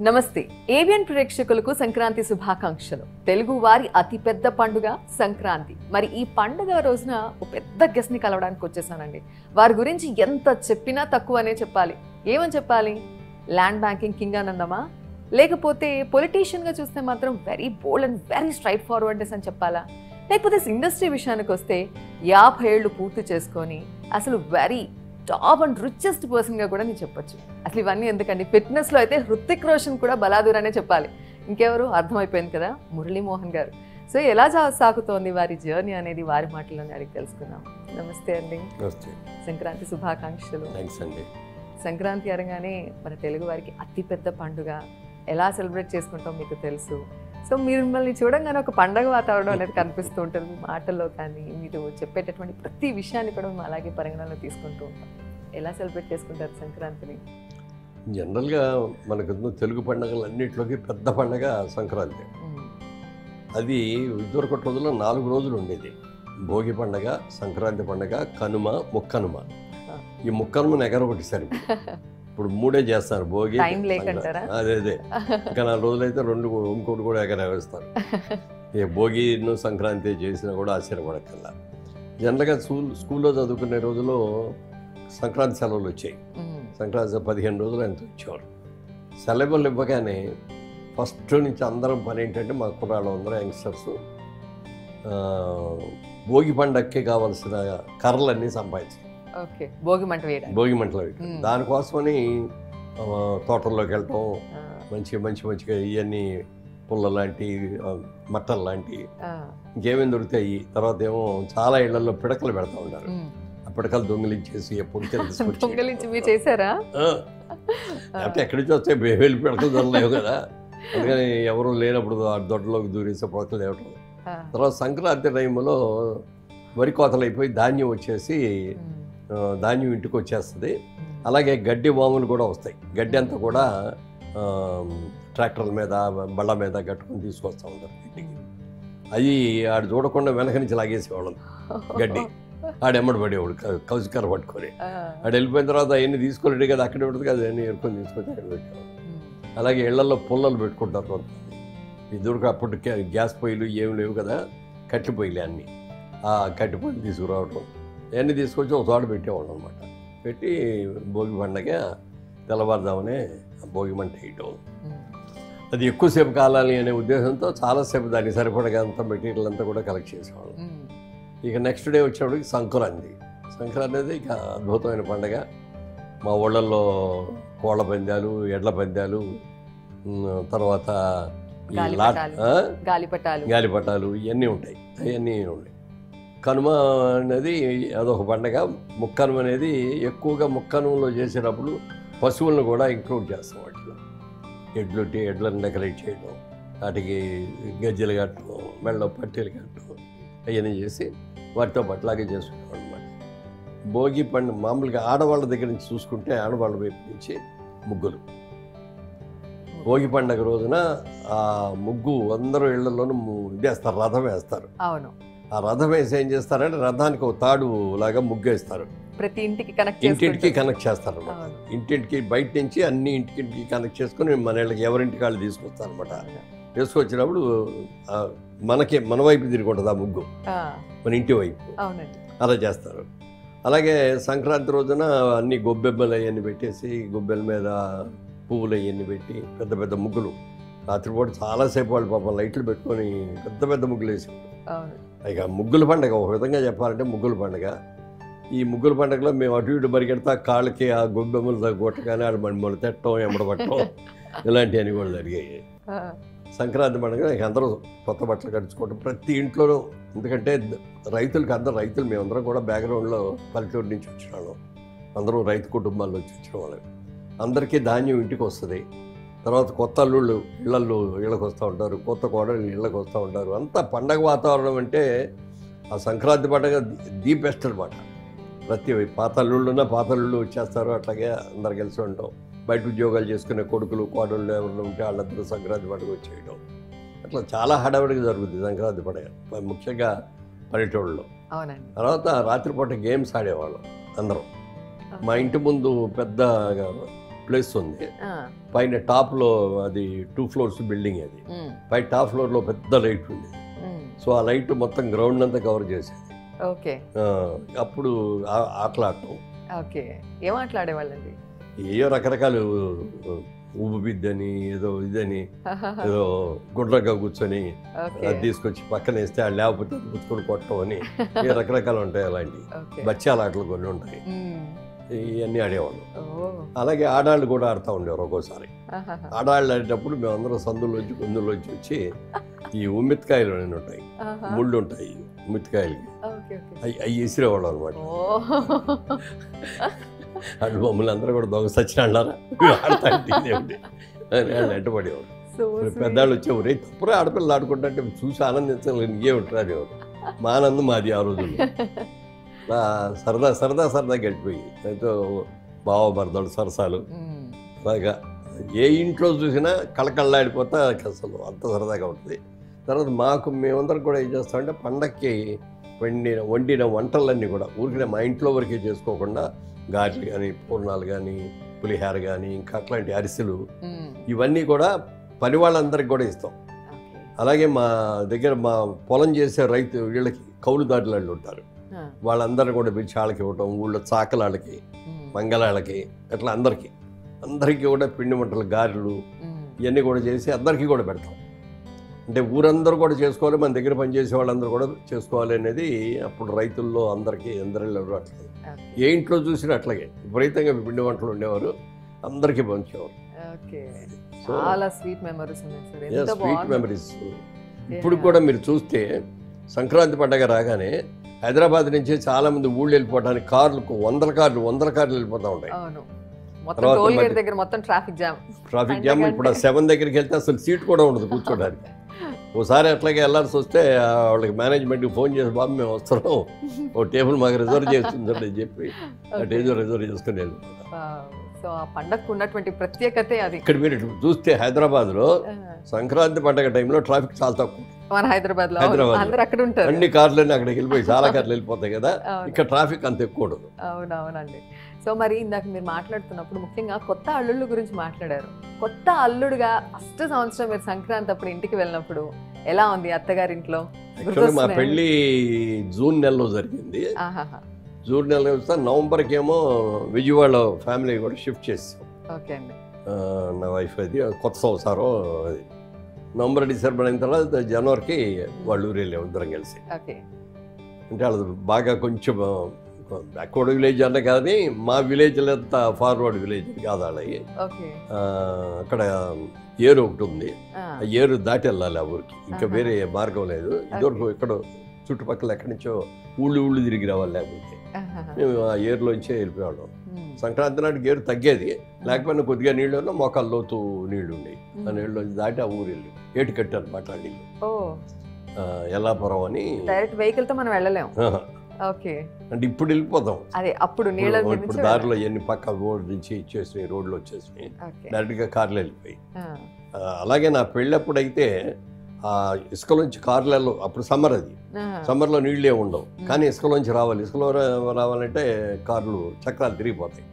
నమస్తే ఏవియన్ ప్రేక్షకులకు సంక్రాంతి శుభాకాంక్షలు. తెలుగు వారి అతి పెద్ద పండుగ సంక్రాంతి. మరి ఈ పండుగ రోజున ఒక పెద్ద గెస్ట్ ని కలవడానికి వచ్చేసానండి. వారి గురించి ఎంత చెప్పినా తక్కువనే చెప్పాలి. ఏమని చెప్పాలి? ల్యాండ్ బ్యాంకింగ్ కింగ్ ఆనందమా, లేకపోతే పొలిటీషియన్ గా చూస్తే మాత్రం very bold and very straight forwardness అని చెప్పాలా, లేకపోతే ఇండస్ట్రీ విషయానికి వస్తే 50 ఏళ్ళు పూర్తి చేసుకొని అసలు very top and richest person గా కూడా నేను చెప్పొచ్చు. అసలు ఇవన్నీ ఎందుకండి, ఫిట్నెస్ లో అయితే హృతిక్ రోషన్ కూడా బలాదూరనే చెప్పాలి. ఇంకెవరు అర్థమైపోయింది కదా, మురళీమోహన్ గారు. సో ఎలా సాగుతోంది వారి జర్నీ అనేది వారి మాటల్లోనే అడిగి తెలుసుకుందాం. నమస్తే అండి. సంక్రాంతి శుభాకాంక్షలు. సంక్రాంతి అనగానే మన తెలుగు వారికి అతి పెద్ద పండుగ. ఎలా సెలబ్రేట్ చేసుకుంటాం మీకు తెలుసు. సో మీరు మిమ్మల్ని చూడంగానే ఒక పండగ వాతావరణం అనేది కనిపిస్తూ ఉంటుంది. మీ మాటల్లో కానీ మీరు చెప్పేటటువంటి ప్రతి విషయాన్ని కూడా మేము అలాగే పరిగణనలో తీసుకుంటూ ఉంటాం. ఎలా సెలబ్రేట్ చేసుకుంటారు సంక్రాంతిని? జనరల్గా మనకు తెలుగు పండుగలు అన్నింటిలోకి పెద్ద పండుగ సంక్రాంతి. అది ఇదివరకటి రోజుల్లో 4 రోజులు ఉండేది. భోగి పండుగ, సంక్రాంతి పండుగ, కనుమ, ముక్కనుమ. ఈ ముక్కనుమను ఎగరగొట్టేసారు. ఇప్పుడు 3 చేస్తారు. భోగి, అదే ఇంకా 4 రోజులైతే 2 ఇంకోటి కూడా ఎగరవేస్తారు. భోగిను సంక్రాంతి చేసినా కూడా ఆశ్చర్యపడకల్లా. జనరల్గా స్కూల్లో చదువుకునే రోజుల్లో సంక్రాంతి సెలవులు వచ్చాయి. సంక్రాంతి 15 రోజులు ఎంత వచ్చేవారు. సెలవులు ఇవ్వగానే ఫస్ట్ నుంచి అందరం పని ఏంటంటే, మా కుర్రాళ్ళు అందరూ యంగ్స్టర్స్ భోగి పండగకి కావాల్సిన కర్రలన్నీ సంపాదించారు. భోగి మంటలు దానికోసమని తోటల్లోకి వెళ్ళటం, మంచిగా ఇవన్నీ పుల్ల లాంటి మట్టలు లాంటి ఇంకేమేమి దొరుకుతాయి. తర్వాత ఏమో చాలా ఇళ్లలో పిడకలు పెడతా ఉంటారు. ఆ పిడకలు దొంగిలించేసి చేశారా అంటే ఎక్కడి నుంచి వస్తే వెళ్ళి పిడకలు దొరలేవు కదా, అందుకని ఎవరు లేనప్పుడు ఆ దొడ్లోకి దూరేసే పిడకలు తేవటం. తర్వాత సంక్రాంతి టైంలో వరి కోతలు అయిపోయి ధాన్యం వచ్చేసి ధాన్యం ఇంటికి వచ్చేస్తుంది. అలాగే గడ్డి వాములు కూడా వస్తాయి. గడ్డి అంతా కూడా ట్రాక్టర్ల మీద బళ్ళ మీద కట్టుకుని తీసుకొస్తూ ఉంటారు ఇంటికి. అది ఆడు చూడకుండా వెనక నుంచి లాగేసేవాళ్ళం గడ్డి. ఆడెమ్మడి పడేవాడు కౌసికర పట్టుకొని. ఆడు వెళ్ళిపోయిన తర్వాత అవన్నీ తీసుకోలేడు కదా, అక్కడే ఉంటుంది కదా, అవన్నీ ఎరుకొని తీసుకొని అక్కడ పెట్టేవాడు. అలాగే ఇళ్లలో పుల్లలు పెట్టుకుంటారు కొంతమంది. ఇదివరకు అప్పుడు గ్యాస్ పొయ్యిలు ఏమి లేవు కదా, కట్టె పొయ్యిలే అన్నీ. ఆ కట్టె పొయ్యిలు తీసుకురావడం అవన్నీ తీసుకొచ్చి ఒక తోట పెట్టేవాళ్ళం అనమాట. పెట్టి భోగి పండగ తెల్లవారుదామనే భోగి మంట వేయటం. అది ఎక్కువసేపు కాలాలి అనే ఉద్దేశంతో చాలాసేపు దానికి సరిపడగా అంతా మెటీరియల్ అంతా కూడా కలెక్ట్ చేసేవాళ్ళం. ఇక నెక్స్ట్ డే వచ్చేప్పటికి సంక్రాంతి. సంక్రాంతి అనేది ఇక అద్భుతమైన పండగ. మా ఊళ్ళల్లో కోళ్ళ పందాలు, ఎడ్ల పందాలు, తర్వాత గాలిపటాలు ఇవన్నీ ఉంటాయి. అవన్నీ ఉంటాయి. కనుమ అనేది అదొక పండగ. ముక్కనుమ అనేది ఎక్కువగా ముక్కనుమలో చేసేటప్పుడు పశువులను కూడా ఇంక్లూడ్ చేస్తాం. వాటిలో ఎడ్లను డెకరేట్ చేయడం, వాటికి గజ్జలు కట్టడం, మెళ్ళలో పట్టీలు కట్టడం, అవన్నీ చేసి వాటితో పట్లాగే చేసుకుంటాం అనమాట. భోగి పండుగ మామూలుగా ఆడవాళ్ళ దగ్గర నుంచి చూసుకుంటే ఆడవాళ్ళ వైపు నుంచి ముగ్గులు. భోగి పండుగ రోజున ఆ ముగ్గు అందరూ ఇళ్లలోనూ ఇదేస్తారు, రథం వేస్తారు. అవును. ఆ రథం వేసి ఏం చేస్తారంటే రథానికి ఒక తాడు లాగా ముగ్గేస్తారు. ప్రతి ఇంటికి కనెక్ట్ చేస్తారు అనమాట. ఇంటింటికి బయట నుంచి అన్ని ఇంటికి కనెక్ట్ చేసుకుని మన ఇళ్ళకి ఎవరింటికి వాళ్ళు తీసుకొస్తారు అనమాట. తీసుకొచ్చినప్పుడు మన వైపు తిరిగి ఉంటుంది ఆ ముగ్గు, మన ఇంటి వైపు. అలా చేస్తారు. అలాగే సంక్రాంతి రోజున అన్ని గొబ్బెమ్మలు అవన్నీ పెట్టేసి గొబ్బెల మీద పువ్వులు అవన్నీ పెట్టి పెద్ద పెద్ద ముగ్గులు. రాత్రిపూట చాలాసేపు వాళ్ళు పాపం లైట్లు పెట్టుకొని పెద్ద ముగ్గులు వేసేవాళ్ళు. ఇక ముగ్గుల పండుగ ఒక విధంగా చెప్పాలంటే ముగ్గుల పండుగ. ఈ ముగ్గుల పండుగలో మేము అటు ఇటు పరిగెడతా కాళ్ళకి ఆ గొబ్బెమ్మలు కొట్టగానే ఆడ మమ్మల్ని తిట్టడం, ఎమ్మడబట్టడం ఇలాంటివన్నీ కూడా జరిగాయి. సంక్రాంతి పండుగ అందరూ కొత్త బట్టలు కట్టుకోవడం ప్రతి ఇంట్లోనూ. ఎందుకంటే రైతులు మేమందరం కూడా బ్యాక్గ్రౌండ్లో పల్లెటూరు నుంచి వచ్చిన వాళ్ళం. అందరూ రైతు కుటుంబాల్లో వచ్చిన వాళ్ళం. అందరికీ ధాన్యం ఇంటికి వస్తుంది. తర్వాత కొత్త అల్లుళ్ళు ఇళ్ళకి వస్తూ ఉంటారు, కొత్త కోడళ్ళు ఇళ్ళకి వస్తూ ఉంటారు. అంతా పండగ వాతావరణం. అంటే ఆ సంక్రాంతి పండుగ ది బెస్ట్ అనమాట. ప్రతి పాత అల్లుళ్ళు వచ్చేస్తారు. అట్లాగే అందరు కలిసి ఉంటాం. బయట ఉద్యోగాలు చేసుకునే కొడుకులు కోడళ్ళు ఎవరు ఉంటే వాళ్ళందరూ సంక్రాంతి పండుగ వచ్చేయడం. అట్లా చాలా హడావిడిగా జరుగుతుంది సంక్రాంతి పండుగ, ముఖ్యంగా పల్లెటూళ్ళలో. తర్వాత రాత్రిపూట గేమ్స్ ఆడేవాళ్ళం అందరం. మా ఇంటి ముందు పెద్ద ప్లేస్ ఉంది. పైన టాప్లో అది 2 floors బిల్డింగ్ అది. పై టాప్ ఫ్లోర్లో పెద్ద లైట్ ఉంది. సో ఆ లైట్ మొత్తం గ్రౌండ్ అంతా కవర్ చేసేది. ఓకే. అప్పుడు ఆటలాడటం. ఓకే. ఏం ఆటలాడేవాళ్ళండి? ఏయో రకరకాలు ఉబ్బు బిద్దని ఏదో ఇదని ఏదో గుడ్రగా కూర్చొని అది తీసుకొచ్చి పక్కన వేస్తే అది లేకపోతే పుచ్చుకొని కొట్టడం అని ఏ రకరకాలు ఉంటాయి. అలాంటివి బచ్చాల ఆటలు కొన్ని ఉంటాయి. ఇవన్నీ ఆడేవాళ్ళు. అలాగే ఆడాళ్ళు కూడా ఆడుతూ ఉండేవారు. ఒక్కోసారి ఆడాళ్ళు ఆడేటప్పుడు మేమందరం సందులోంచి గుందులోంచి వచ్చి ఈ ఉమ్మిత్కాయలు అని ఉంటాయి, ముళ్ళు ఉంటాయి ఉమ్మిత్కాయలకి, అవి విసిరేవాళ్ళు అనమాట. అటు మమ్మల్ని అందరూ కూడా దొంగ సచ్చినాడారా ఆడతా అని వెంటపడేవాడు. పెద్దాళ్ళు వచ్చేవారు, తప్పుడే ఆడపిల్లలు ఆడుకుంటే చూసి ఆనందించాలి ఇంకే ఉంటారు ఎవరు. మా ఆనందం మాది ఆ రోజుల్లో. సరదా గడిపోయి ఎంతో బావమరదలు సరసాలు అలాగా ఏ ఇంట్లో చూసినా కళకళలాడిపోతా అసలు అంత సరదాగా ఉంటుంది. తర్వాత మేమందరం కూడా ఏం చేస్తామంటే పండక్కి వండిన వంటలన్నీ కూడా ఊరికే మా ఇంట్లో వరకే చేసుకోకుండా గారెలు కానీ పూర్ణాలు కానీ పులిహార కానీ ఇంకా అట్లాంటి అరిసెలు ఇవన్నీ కూడా పని వాళ్ళందరికి కూడా ఇస్తాం. అలాగే మా దగ్గర మా పొలం చేసే రైతు వీళ్ళకి కౌలుదారులు ఉంటారు, వాళ్ళందరూ కూడా పిలిచి వాళ్ళకి ఇవ్వటం, ఊళ్ళో చాకలాళ్ళకి మంగళాళ్ళకి అట్లా అందరికీ కూడా పిండి వంటలు గారెలు ఇవన్నీ కూడా చేసి అందరికీ కూడా పెడతాం. అంటే ఊరందరూ కూడా చేసుకోవాలి, మన దగ్గర పనిచేసే వాళ్ళందరూ కూడా చేసుకోవాలి అనేది అప్పుడు రైతుల్లో అందరికీ అందరిలో అట్లా ఏ ఇంట్లో చూసినా అట్లాగే విపరీతంగా పిండి వంటలు ఉండేవారు, అందరికీ పంచేవారు. Sweet memories. ఇప్పుడు కూడా మీరు చూస్తే సంక్రాంతి పండగ రాగానే హైదరాబాద్ నుంచి చాలా మంది ఊళ్ళు వెళ్ళిపోవడానికి వందల కార్లు వెళ్ళిపోతూ ఉంటాయి. Traffic jam. ఇప్పుడు 7 దగ్గరికి వెళ్తే అసలు సీట్ కూడా ఉండదు కూర్చోడానికి. ఓసారి అట్లాగే వెళ్ళాల్సి వస్తే వాళ్ళకి మేనేజ్మెంట్కి ఫోన్ చేసి, బాబు మేము వస్తున్నాం, ఓ టేబుల్ మాకు రిజర్వ్ చేస్తుందండి అని చెప్పి ఆ టేబుల్ రిజర్వ్ చేసుకుని వెళ్ళిపోతాం. సో ఆ పండగకు ఉన్నటువంటి ప్రత్యేకతే అది. ఇక్కడ మీరు చూస్తే హైదరాబాద్లో సంక్రాంతి పండగ టైంలో ట్రాఫిక్ చాలా తక్కువ. మన హైదరాబాద్ అక్కడ ఉంటారు, అన్ని కార్లన్నీ అక్కడికి వెళ్ళిపోయి చాలా కార్లు వెళ్ళిపోతాయి కదా, ఇక్కడ ట్రాఫిక్ అంత ఎక్కువ ఉండదు. అవునవునండి. సో మరి ఇందాక మీరు మాట్లాడుతున్నప్పుడు ముఖ్యంగా కొత్త అల్లుళ్ళ గురించి మాట్లాడారు. కొత్త అల్లుడుగా ఫస్ట్ సంవత్సరం మీరు సంక్రాంతి అప్పుడు ఇంటికి వెళ్ళినప్పుడు ఎలా ఉంది అత్తగారింట్లో? మా పెళ్ళి జూన్ నెలలో జరిగింది. జూన్ నెలలో వస్తే నవంబర్కి ఏమో విజయవాడ ఫ్యామిలీ కూడా షిఫ్ట్ చేసాం. ఓకే అండి. నా వైఫ్ అది కొత్త సంవత్సరం అది. నవంబర్ డిసెంబర్ అయిన తర్వాత జనవరికి వాళ్ళు ఊరు వెళ్ళాము అందరం కలిసి. అంటే వాళ్ళది బాగా కొంచెం బ్యాక్వర్డ్ విలేజ్ అన్న కానీ మా విలేజ్లో అంత ఫార్వర్డ్ విలేజ్ కాదు వాళ్ళవి. అక్కడ ఏరు ఒకటి ఉంది, ఆ ఏరు దాటి వెళ్ళాలి ఆ ఊరికి, ఇంకా వేరే మార్గం లేదు. ఇదివరకు ఇక్కడ చుట్టుపక్కల ఎక్కడి నుంచో ఊళ్ళు తిరిగి రావాలి, లేకపోతే మేము ఆ ఏరులోంచే వెళ్ళిపోయేవాళ్ళం. సంక్రాంతి నాటికి ఏరు తగ్గేది, లేకపోయినా కొద్దిగా నీళ్ళు ఉన్నా మోకాళ్ళ లోతు నీళ్లు ఉండేవి. ఆ నీళ్ళు దాటి ఆ ఊరు వెళ్ళి ఏటుకట్టు అనమాట ఆ నీళ్ళు. ఎల్లాపురం అని వెహికల్తో మనం వెళ్ళలేము. అంటే ఇప్పుడు వెళ్ళిపోతాం, అదే అప్పుడు ఇప్పుడు దారిలో ఎన్ని పక్క రోడ్ నుంచి ఇచ్చేసి రోడ్లు వచ్చేసి డైరెక్ట్ గా కార్లు వెళ్ళిపోయి. అలాగే నా పెళ్ళప్పుడు అయితే ఆ ఇసుకలోంచి కార్లలో, అప్పుడు సమ్మర్, అది సమ్మర్లో నీళ్ళే ఉండవు కానీ ఇసుకలోంచి రావాలి. ఇసుకలో రావాలంటే కార్లు చక్రాలు తిరిగిపోతాయి.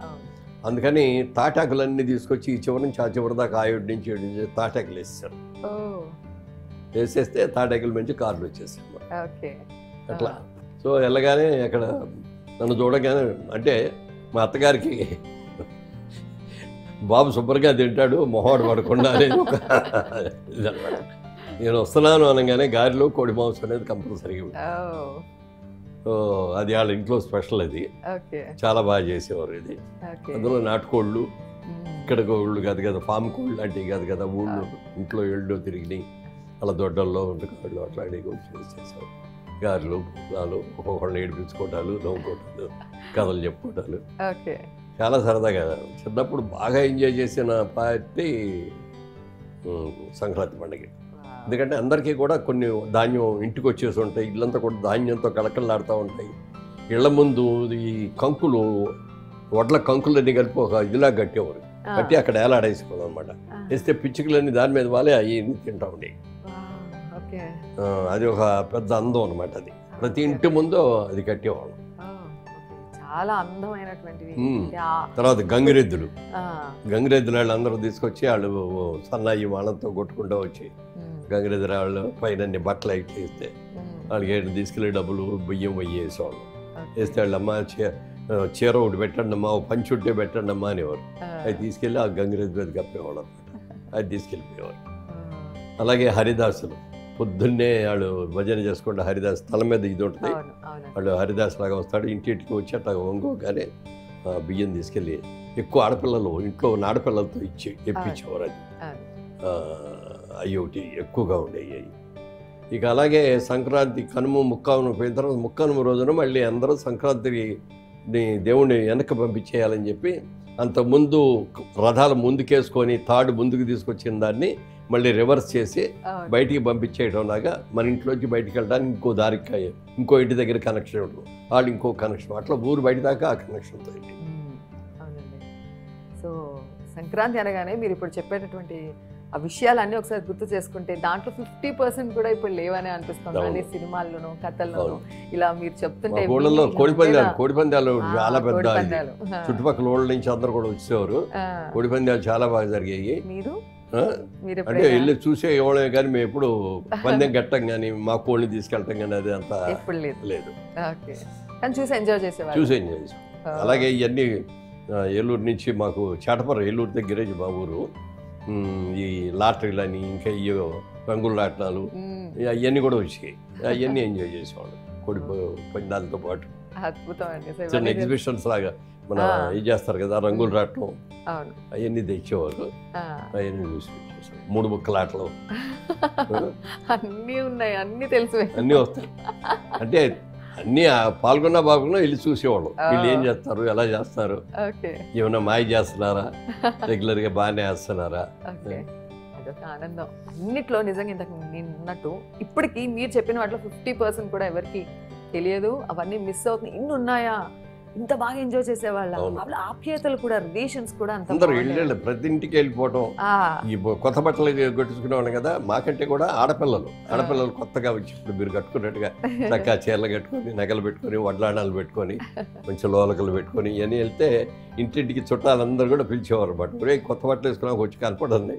అందుకని తాటాకులన్నీ తీసుకొచ్చి ఈ చివరి నుంచి ఆ చివరి దాకా ఆయుడి నుంచి తాటాకులు వేసేసారు. వేసేస్తే తాటాకుల నుంచి కార్లు వచ్చేసాయి అట్లా. సో వెళ్ళగానే అక్కడ నన్ను చూడగానే, అంటే మా అత్తగారికి బాబు శుభ్రంగా తింటాడు మొహవాడు పడకుండా అనేది ఒక ఇదన్నమాట. నేను వస్తున్నాను అనగానే గారిలో కోడి మాంసం అనేది కంపల్సరీగా ఉంది. సో అది వాళ్ళ ఇంట్లో స్పెషల్, అది చాలా బాగా చేసేవారు. ఇది అందులో నాటుకోళ్ళు, ఇక్కడ కోళ్ళు కాదు కదా, ఫామ్ కోళ్ళు లాంటివి కాదు కదా, ఊళ్ళు ఇంట్లో ఏళ్ళు తిరిగి అలా దొడ్డల్లో కాళ్ళు అట్లాంటివి చేసేసారు. గారెలు పుట్నాలు, ఒక్కొక్కళ్ళని ఏడిపించుకోవటాలు, నవ్వుకోవటాలు, కథలు చెప్పుకోవటాలు, చాలా సరదాగా. చిన్నప్పుడు బాగా ఎంజాయ్ చేసిన పార్టీ సంక్రాంతి పండుగ. ఎందుకంటే అందరికీ కూడా కొన్ని ధాన్యం ఇంటికి వచ్చేసి ఉంటాయి, ఇళ్ళంతా కూడా ధాన్యంతో కళకళలాడుతూ ఉంటాయి. ఇళ్ల ముందు ఈ కంకులు, వడ్ల కంకులన్నీ కలిపి ఒక ఇదిలా కట్టేవారు, కట్టి అక్కడ ఏలాడేసుకోవడం అనమాట. వేస్తే పిచ్చుకలన్నీ దాని మీద వాళ్ళే అవి తింటా ఉండేవి. అది ఒక పెద్ద అందం అనమాట. అది ప్రతి ఇంటి ముందు అది కట్టేవాళ్ళం. చాలా అందమైనటువంటివి. తర్వాత గంగిరెద్దులు వాళ్ళు అందరూ తీసుకొచ్చి వాళ్ళు సన్నాయి వాళ్ళతో కొట్టుకుంటూ వచ్చి గంగిరెద్దుల వాళ్ళు పైన బట్టలు అవి చేస్తే వాళ్ళకి తీసుకెళ్ళి డబ్బులు బియ్యం వేసేవాళ్ళు. వేస్తే వాళ్ళు అమ్మ చీర ఒకటి పెట్టండి అమ్మా, పంచి ఉంటే పెట్టండి అమ్మా అనేవారు. అది తీసుకెళ్ళి ఆ గంగిరెద్దు మీద కప్పేవాళ్ళు అనమాట. అది తీసుకెళ్ళిపోయేవారు. అలాగే హరిదాసులు పొద్దున్నే వాళ్ళు భజన చేసుకుంటే హరిదాస్ తల మీద ఇది ఉంటుంది, వాళ్ళు హరిదాస్ లాగా వస్తాడు. ఇంటింటికి వచ్చి అట్లా వంగోగానే బియ్యం తీసుకెళ్ళి ఎక్కువ ఆడపిల్లలు ఇంట్లో ఆడపిల్లలతో ఇప్పించేవారు. అది అవి ఒకటి ఎక్కువగా ఉండేవి. ఇక అలాగే సంక్రాంతి కనుమ ముక్కానుమ పోయిన తర్వాత ముక్కానుమ రోజున మళ్ళీ అందరూ సంక్రాంతిని దేవుణ్ణి వెనక్కి పంపించేయాలని చెప్పి అంతకుముందు రథాలు ముందుకేసుకొని తాడు ముందుకు తీసుకొచ్చిన దాన్ని మళ్ళీ రివర్స్ చేసి బయటికి పంపించేయడం లాగా మన ఇంట్లోంచి బయటికి వెళ్ళడానికి ఇంకో దారికి ఇంకో ఇంటి దగ్గర కనెక్షన్ ఉంటుంది, వాళ్ళు ఇంకో కనెక్షన్, అట్లా ఊరు బయట దాకా ఆ కనెక్షన్తో. అవునండి. సో సంక్రాంతి అనగానే మీరు ఇప్పుడు చెప్పేటటువంటి ఆ విషయాలన్నీ ఒకసారి గుర్తు చేసుకుంటే దాంట్లో 50% కూడా ఇప్పుడు లేవనే అనిపిస్తుంది. అన్ని సినిమాల్లోనూ కథల్లోనూ ఇలా మీరు చెప్తుంటే కోడిపందాలు చాలా పెద్ద, చుట్టుపక్కల ఊళ్ళ నుంచి అందరు కూడా వచ్చేవారు. కోడిపందాలు చాలా బాగా జరిగాయి. అంటే వెళ్ళి చూసే ఇవ్వడమే కానీ మేము ఎప్పుడు పందెం కట్టం కానీ మా కోళ్ళని తీసుకెళ్ళటం కానీ అది అంతా లేదు. చూసి ఎంజాయ్ చేసాం. అలాగే ఇవన్నీ ఏలూరు నుంచి మాకు చాటపర్ర, ఏలూరు దగ్గరే మా ఊరు, ఈ లాటరీలని ఇంకా ఈ రంగుల రాట్నాలు అవన్నీ కూడా వచ్చాయి. అవన్నీ ఎంజాయ్ చేసేవాళ్ళు కోడి పందాలతో పాటు. చిన్న ఎగ్జిబిషన్స్ లాగా మన ఇది చేస్తారు కదా, రంగులు రాట్నం అవన్నీ తెచ్చేవారు. అవన్నీ చూసి వచ్చేసాం. 3 ముక్కల ఆటలు అన్నీ ఉన్నాయి, అన్నీ తెలుసు, అన్నీ వస్తాయి. అంటే అన్నీ పాల్గొన్నా వెళ్ళి చూసేవాళ్ళు, వీళ్ళు ఏం చేస్తారు, ఎలా చేస్తారు, ఏమన్నా మాయ చేస్తున్నారా, రెగ్యులర్గా బాగానే వేస్తున్నారా. అదొక ఆనందం అన్నిట్లో. నిజంగా ఇంతకు నిన్నట్టు ఇప్పటికీ మీరు చెప్పిన వాటిలో 50% కూడా ఎవరికి తెలియదు. అవన్నీ మిస్ అవుతున్నాయి. ఇన్ని ఉన్నాయా, ఇంత బాగా ఎంజాయ్ చేసేవాళ్ళ. వాళ్ళ ఆప్యాయతలు కూడా, రిలేషన్స్ కూడా అందరూ ప్రతి ఇంటికి వెళ్ళిపోవటం. ఈ కొత్త బట్టలు కట్టుకునేవాళ్ళు కదా, మాకంటే కూడా ఆడపిల్లలు కొత్తగా వచ్చి ఇప్పుడు మీరు కట్టుకున్నట్టుగా చక్కగా చీరలు కట్టుకొని, నగలు పెట్టుకొని, వడ్లాడాలు పెట్టుకొని, మంచి లోలకలు పెట్టుకొని ఇవన్నీ వెళ్తే ఇంటింటికి చుట్టాలందరూ కూడా పిలిచేవారు అన్నమాట. కొత్త బట్టలు వేసుకున్నా వచ్చి కనపడండి.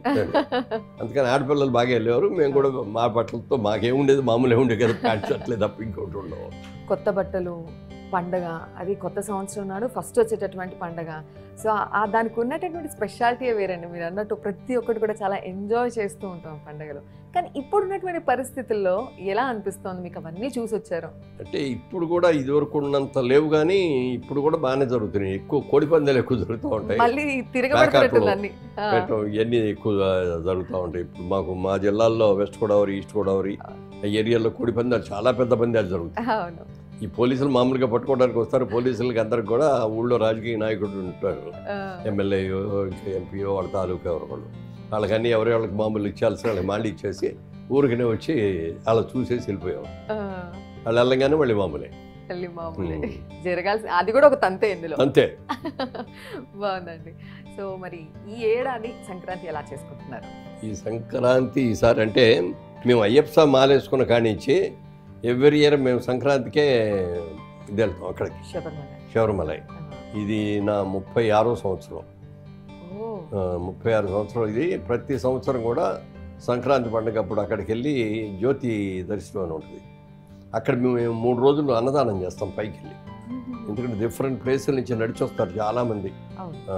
అందుకని ఆడపిల్లలు బాగా వెళ్ళేవారు. మేము కూడా మా బట్టలతో మాకేముండేది, మామూలు ఉండేది కదా, ప్యాంట్ షర్ట్లే తప్ప ఇంకోటి ఉండవు. కొత్త బట్టలు, పండగ, అది కొత్త సంవత్సరం నాడు ఫస్ట్ వచ్చేటటువంటి పండగ. సో దానికి ఉన్నటువంటి స్పెషాలిటీ వేరండి. మీరు అన్నట్టు ప్రతి ఒక్కటి కూడా చాలా ఎంజాయ్ చేస్తూ ఉంటాం పండుగలు. కానీ ఇప్పుడున్నటువంటి పరిస్థితుల్లో ఎలా అనిపిస్తోంది మీకు? అవన్నీ చూసి వచ్చారు అంటే ఇప్పుడు కూడా ఇదివరకు ఉన్నంత లేవు, కానీ ఇప్పుడు కూడా బాగానే జరుగుతున్నాయి. ఎక్కువ కోడి పందాలు ఎక్కువ జరుగుతూ ఉంటాయి, మళ్ళీ తిరగబడుతున్నట్టు ఇవన్నీ ఎక్కువ జరుగుతూ ఉంటాయి. ఇప్పుడు మాకు మా జిల్లాల్లో వెస్ట్ గోదావరి, ఈస్ట్ గోదావరి ఏరియాలో కోడి పందాలు చాలా పెద్ద పందాలు జరుగుతాయి. ఈ పోలీసులు మామూలుగా పట్టుకోవడానికి వస్తారు. పోలీసులకి అందరికి కూడా ఊళ్ళో రాజకీయ నాయకుడు ఉంటారు, ఎమ్మెల్యేయో ఇంకా ఎంపీయో, వాళ్ళ తాలూకా ఎవరు, వాళ్ళకన్నీ వాళ్ళకి మామూలు ఇచ్చాల్సిన వాళ్ళకి మళ్ళీ ఇచ్చేసి ఊరికనే వచ్చి అలా చూసేసి వెళ్ళిపోయేవారు. వాళ్ళు వెళ్ళగానే మళ్ళీ మామూలే జరగాల్సి. అది కూడా ఒక తంతే ఇందులో. అంతే. బాగుందండి. సో మరి ఈ ఏడాది సంక్రాంతి ఎలా చేసుకుంటున్నారు? ఈ సంక్రాంతి ఈసారి అంటే మేము అయ్యప్ప మాలేసుకున్న కానించి ఎవ్రీ ఇయర్ మేము సంక్రాంతికే ఇది వెళ్తాం అక్కడికి, శబరిమలై. ఇది నా 36వ సంవత్సరం. 36 సంవత్సరం ఇది. ప్రతి సంవత్సరం కూడా సంక్రాంతి పండుగ అప్పుడు అక్కడికి వెళ్ళి జ్యోతి దర్శనం అని ఉంటుంది. అక్కడ మేము 3 రోజులు అన్నదానం చేస్తాం పైకి వెళ్ళి. ఎందుకంటే డిఫరెంట్ ప్లేసుల నుంచి నడిచి వస్తారు చాలామంది.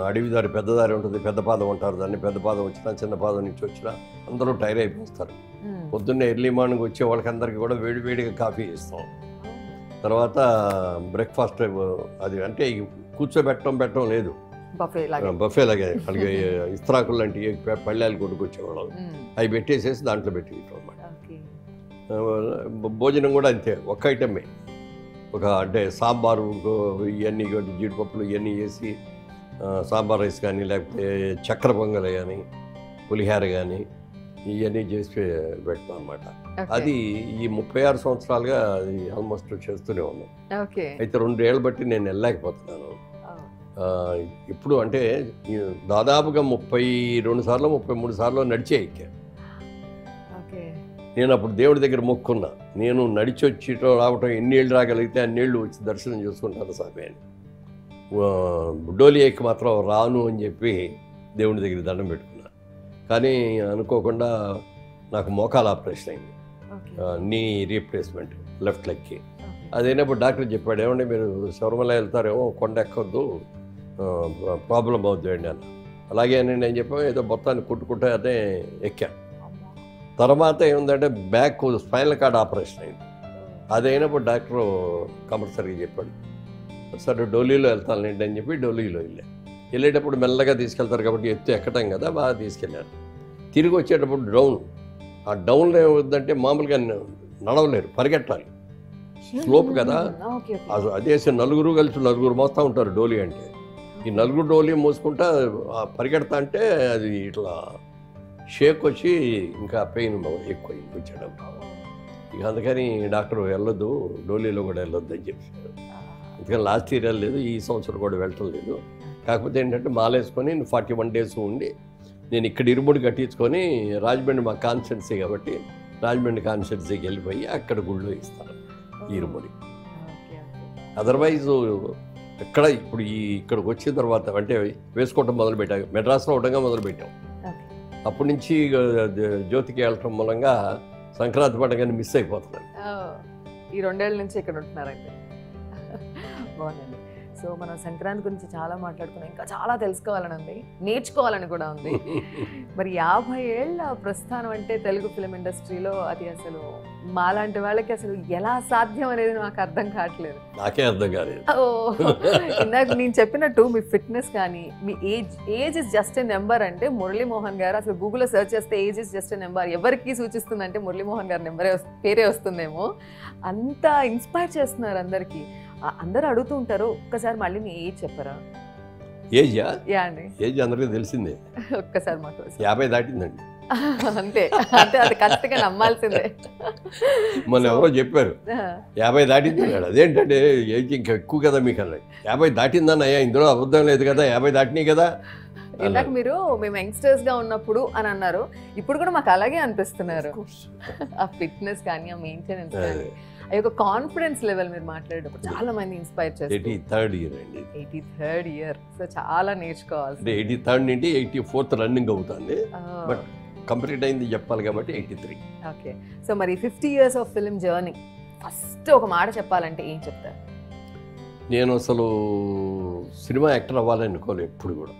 అడవి దారి, పెద్ద దారి ఉంటుంది, పెద్ద పాదం అంటారు దాన్ని. పెద్ద పాదం వచ్చినా, చిన్న పాదం నుంచి వచ్చినా అందరూ టైర్ అయిపోస్తారు. పొద్దున్నే ఎర్లీ మార్నింగ్ వచ్చే వాళ్ళకి అందరికీ కూడా వేడివేడిగా కాఫీ ఇస్తాం. తర్వాత బ్రేక్ఫాస్ట్, అది అంటే కూర్చోబెట్టడం లేదు, బఫే లాగే. అలాగే ఇస్త్రాకులు లాంటి పళ్ళాలు కొనుక్కొచ్చేవాళ్ళం, అవి పెట్టేసేసి దాంట్లో పెట్టింటాం అన్నమాట. భోజనం కూడా అంతే, ఒక్క ఐటమే. అంటే సాంబారు ఇవన్నీ జీడిపప్పులు ఇవన్నీ వేసి సాంబార్ రైస్ కానీ, లేకపోతే చక్కెర పొంగల్ కానీ, పులిహార కానీ ఇవన్నీ చేసి పెడతాం అన్నమాట. అది ఈ 36 సంవత్సరాలుగా అది ఆల్మోస్ట్ చేస్తూనే ఉన్నాం. అయితే 2 ఏళ్ళు బట్టి నేను వెళ్ళలేకపోతున్నాను. ఇప్పుడు అంటే దాదాపుగా 32 సార్లు 33 సార్లు నడిచే ఎక్కా. నేను అప్పుడు దేవుడి దగ్గర మొక్కున్నా, నేను నడిచి వచ్చి రావటం ఎన్ని ఏళ్ళు రాగలిగితే అన్ని ఏళ్ళు వచ్చి దర్శనం చేసుకుంటాను స్వామి అని. డోలి ఎక్కి మాత్రం రాను అని చెప్పి దేవుని దగ్గర దండం పెట్టుకున్నాను. కానీ అనుకోకుండా నాకు మోకాలు ఆపరేషన్ అయింది, నీ రీప్లేస్మెంట్ లెఫ్ట్ లెగ్కి. అదైనప్పుడు డాక్టర్ చెప్పాడు, ఏమంటే మీరు శబరిమల వెళ్తారేమో, కొండ ఎక్కొద్దు, ప్రాబ్లం అవుతుందండి అన్న. అలాగే అని నేను చెప్పాను, ఏదో మొత్తాన్ని కుట్టుకుంటే అదే ఎక్కాను. తర్వాత ఏముందంటే బ్యాక్ స్పైనల్ కార్డ్ ఆపరేషన్ అయింది. అదైనప్పుడు డాక్టరు కంపల్సరీగా చెప్పాడు, సరే డోలీలో వెళ్తానండి అని చెప్పి డోలీలో వెళ్ళేటప్పుడు మెల్లగా తీసుకెళ్తారు కాబట్టి ఎత్తు ఎక్కటం కదా, బాగా తీసుకెళ్ళారు. తిరిగి వచ్చేటప్పుడు డౌన్, ఆ డౌన్లో ఏమవుతుందంటే మామూలుగా నడవలేరు, పరిగెట్టాలి, స్లోప్ కదా. అదే నలుగురు కలిసి నలుగురు మోస్తూ ఉంటారు డోలీ అంటే. ఈ నలుగురు డోలీ మోసుకుంటా పరిగెడతా అంటే అది ఇట్లా షేక్ వచ్చి ఇంకా పెయిన్ ఎక్కువ వచ్చేటప్పుడు. ఇక అందుకని డాక్టర్ వెళ్ళొద్దు, డోలీలో కూడా వెళ్ళొద్దు అని చెప్పారు. అందుకని లాస్ట్ ఇయర్ వెళ్ళలేదు, ఈ సంవత్సరం కూడా వెళ్ళటం లేదు. కాకపోతే ఏంటంటే మాలేసుకొని 41 days ఉండి నేను ఇక్కడ ఇరుముడి కట్టించుకొని రాజమండ్రి మా కాన్స్టిట్యున్సీ కాబట్టి రాజమండ్రి కాన్స్టిట్యున్సీకి వెళ్ళిపోయి అక్కడ గుళ్ళు ఇస్తాను ఇరుముడి. అదర్వైజ్ ఎక్కడ ఇప్పుడు ఇక్కడికి వచ్చిన తర్వాత అంటే వేసుకోవటం మొదలుపెట్టాం, మెడ్రాస్లో ఉండగా మొదలుపెట్టాం. అప్పటి నుంచి జ్యోతికి వెళ్ళటం మూలంగా సంక్రాంతి పండుగని మిస్ అయిపోతున్నాను. ఈ 2 ఏళ్ళ నుంచి ఇక్కడ ఉంటున్నారండి. బాగుందండి. సో మనం సంక్రాంతి గురించి చాలా మాట్లాడుకున్నాం, ఇంకా చాలా తెలుసుకోవాలని ఉంది, నేర్చుకోవాలని కూడా ఉంది. మరి 50 ఏళ్ళ ప్రస్థానం అంటే తెలుగు ఫిలిం ఇండస్ట్రీలో అది అసలు మాలాంటి వాళ్ళకి అసలు ఎలా సాధ్యం అనేది నాకు అర్థం కావట్లేదు. నాకే అర్థం కాలేదు. ఇందాక నేను చెప్పినట్టు మీ ఫిట్నెస్ కానీ మీ age is just a number అంటే మురళీమోహన్ గారు, అసలు గూగుల్లో సెర్చ్ చేస్తే age is just a number ఎవరికి సూచిస్తుందంటే మురళీమోహన్ గారి నెంబరే పేరే వస్తుందేమో. అంత ఇన్స్పైర్ చేస్తున్నారు అందరికీ. అందరూ అడుగుతూ ఉంటారు, ఒక్కసారి మళ్ళీ మీ ఏజ్ చెప్పరా? ఏజా? యా అండి, ఏజ్ అందరికీ తెలిసిందే. ఒక్కసారి మాకు 50 దాటిందండి. అంతే అంటే అది ఖచ్చితంగా నమ్మాల్సిందే. మొన్న ఎవరో చెప్పారు 50 దాటింది. అదేంటంటే ఏజ్ ఇంకా ఎక్కువ కదా మీకు అన్నది. 50 దాటిందన్నయ్యా, ఇందులో అబద్ధం లేదు కదా, 50 దాటినాయి కదా. ఇందాక మీరు మేము యంగ్స్టర్స్ గా ఉన్నప్పుడు అని అన్నారు, ఇప్పుడు కూడా మాకు అలాగే అనిపిస్తున్నారు. ఆ ఫిట్నెస్ కానీ ఆ మెయింటెనెన్స్ కానీ ఆ యొక్క కాన్ఫిడెన్స్ లెవెల్ మీరు మాట్లాడేటప్పుడు చాలా మంది ఇన్స్పైర్ చేస్తారు. 83rd year అండి. 83rd year. సో చాలా నేర్చుకోవాలి. 83rd నుండి 84th రన్నింగ్ అవుతుంది, బట్ కంప్లీట్ అయింది చెప్పాలి కాబట్టి 83. ఓకే. సో మరి 50 years of film journey first ఒక మాట చెప్పాలంటే ఏం చెప్తారు? నేను అసలు సినిమా యాక్టర్ అవ్వాలని అనుకోలేదు ఎప్పుడు కూడా.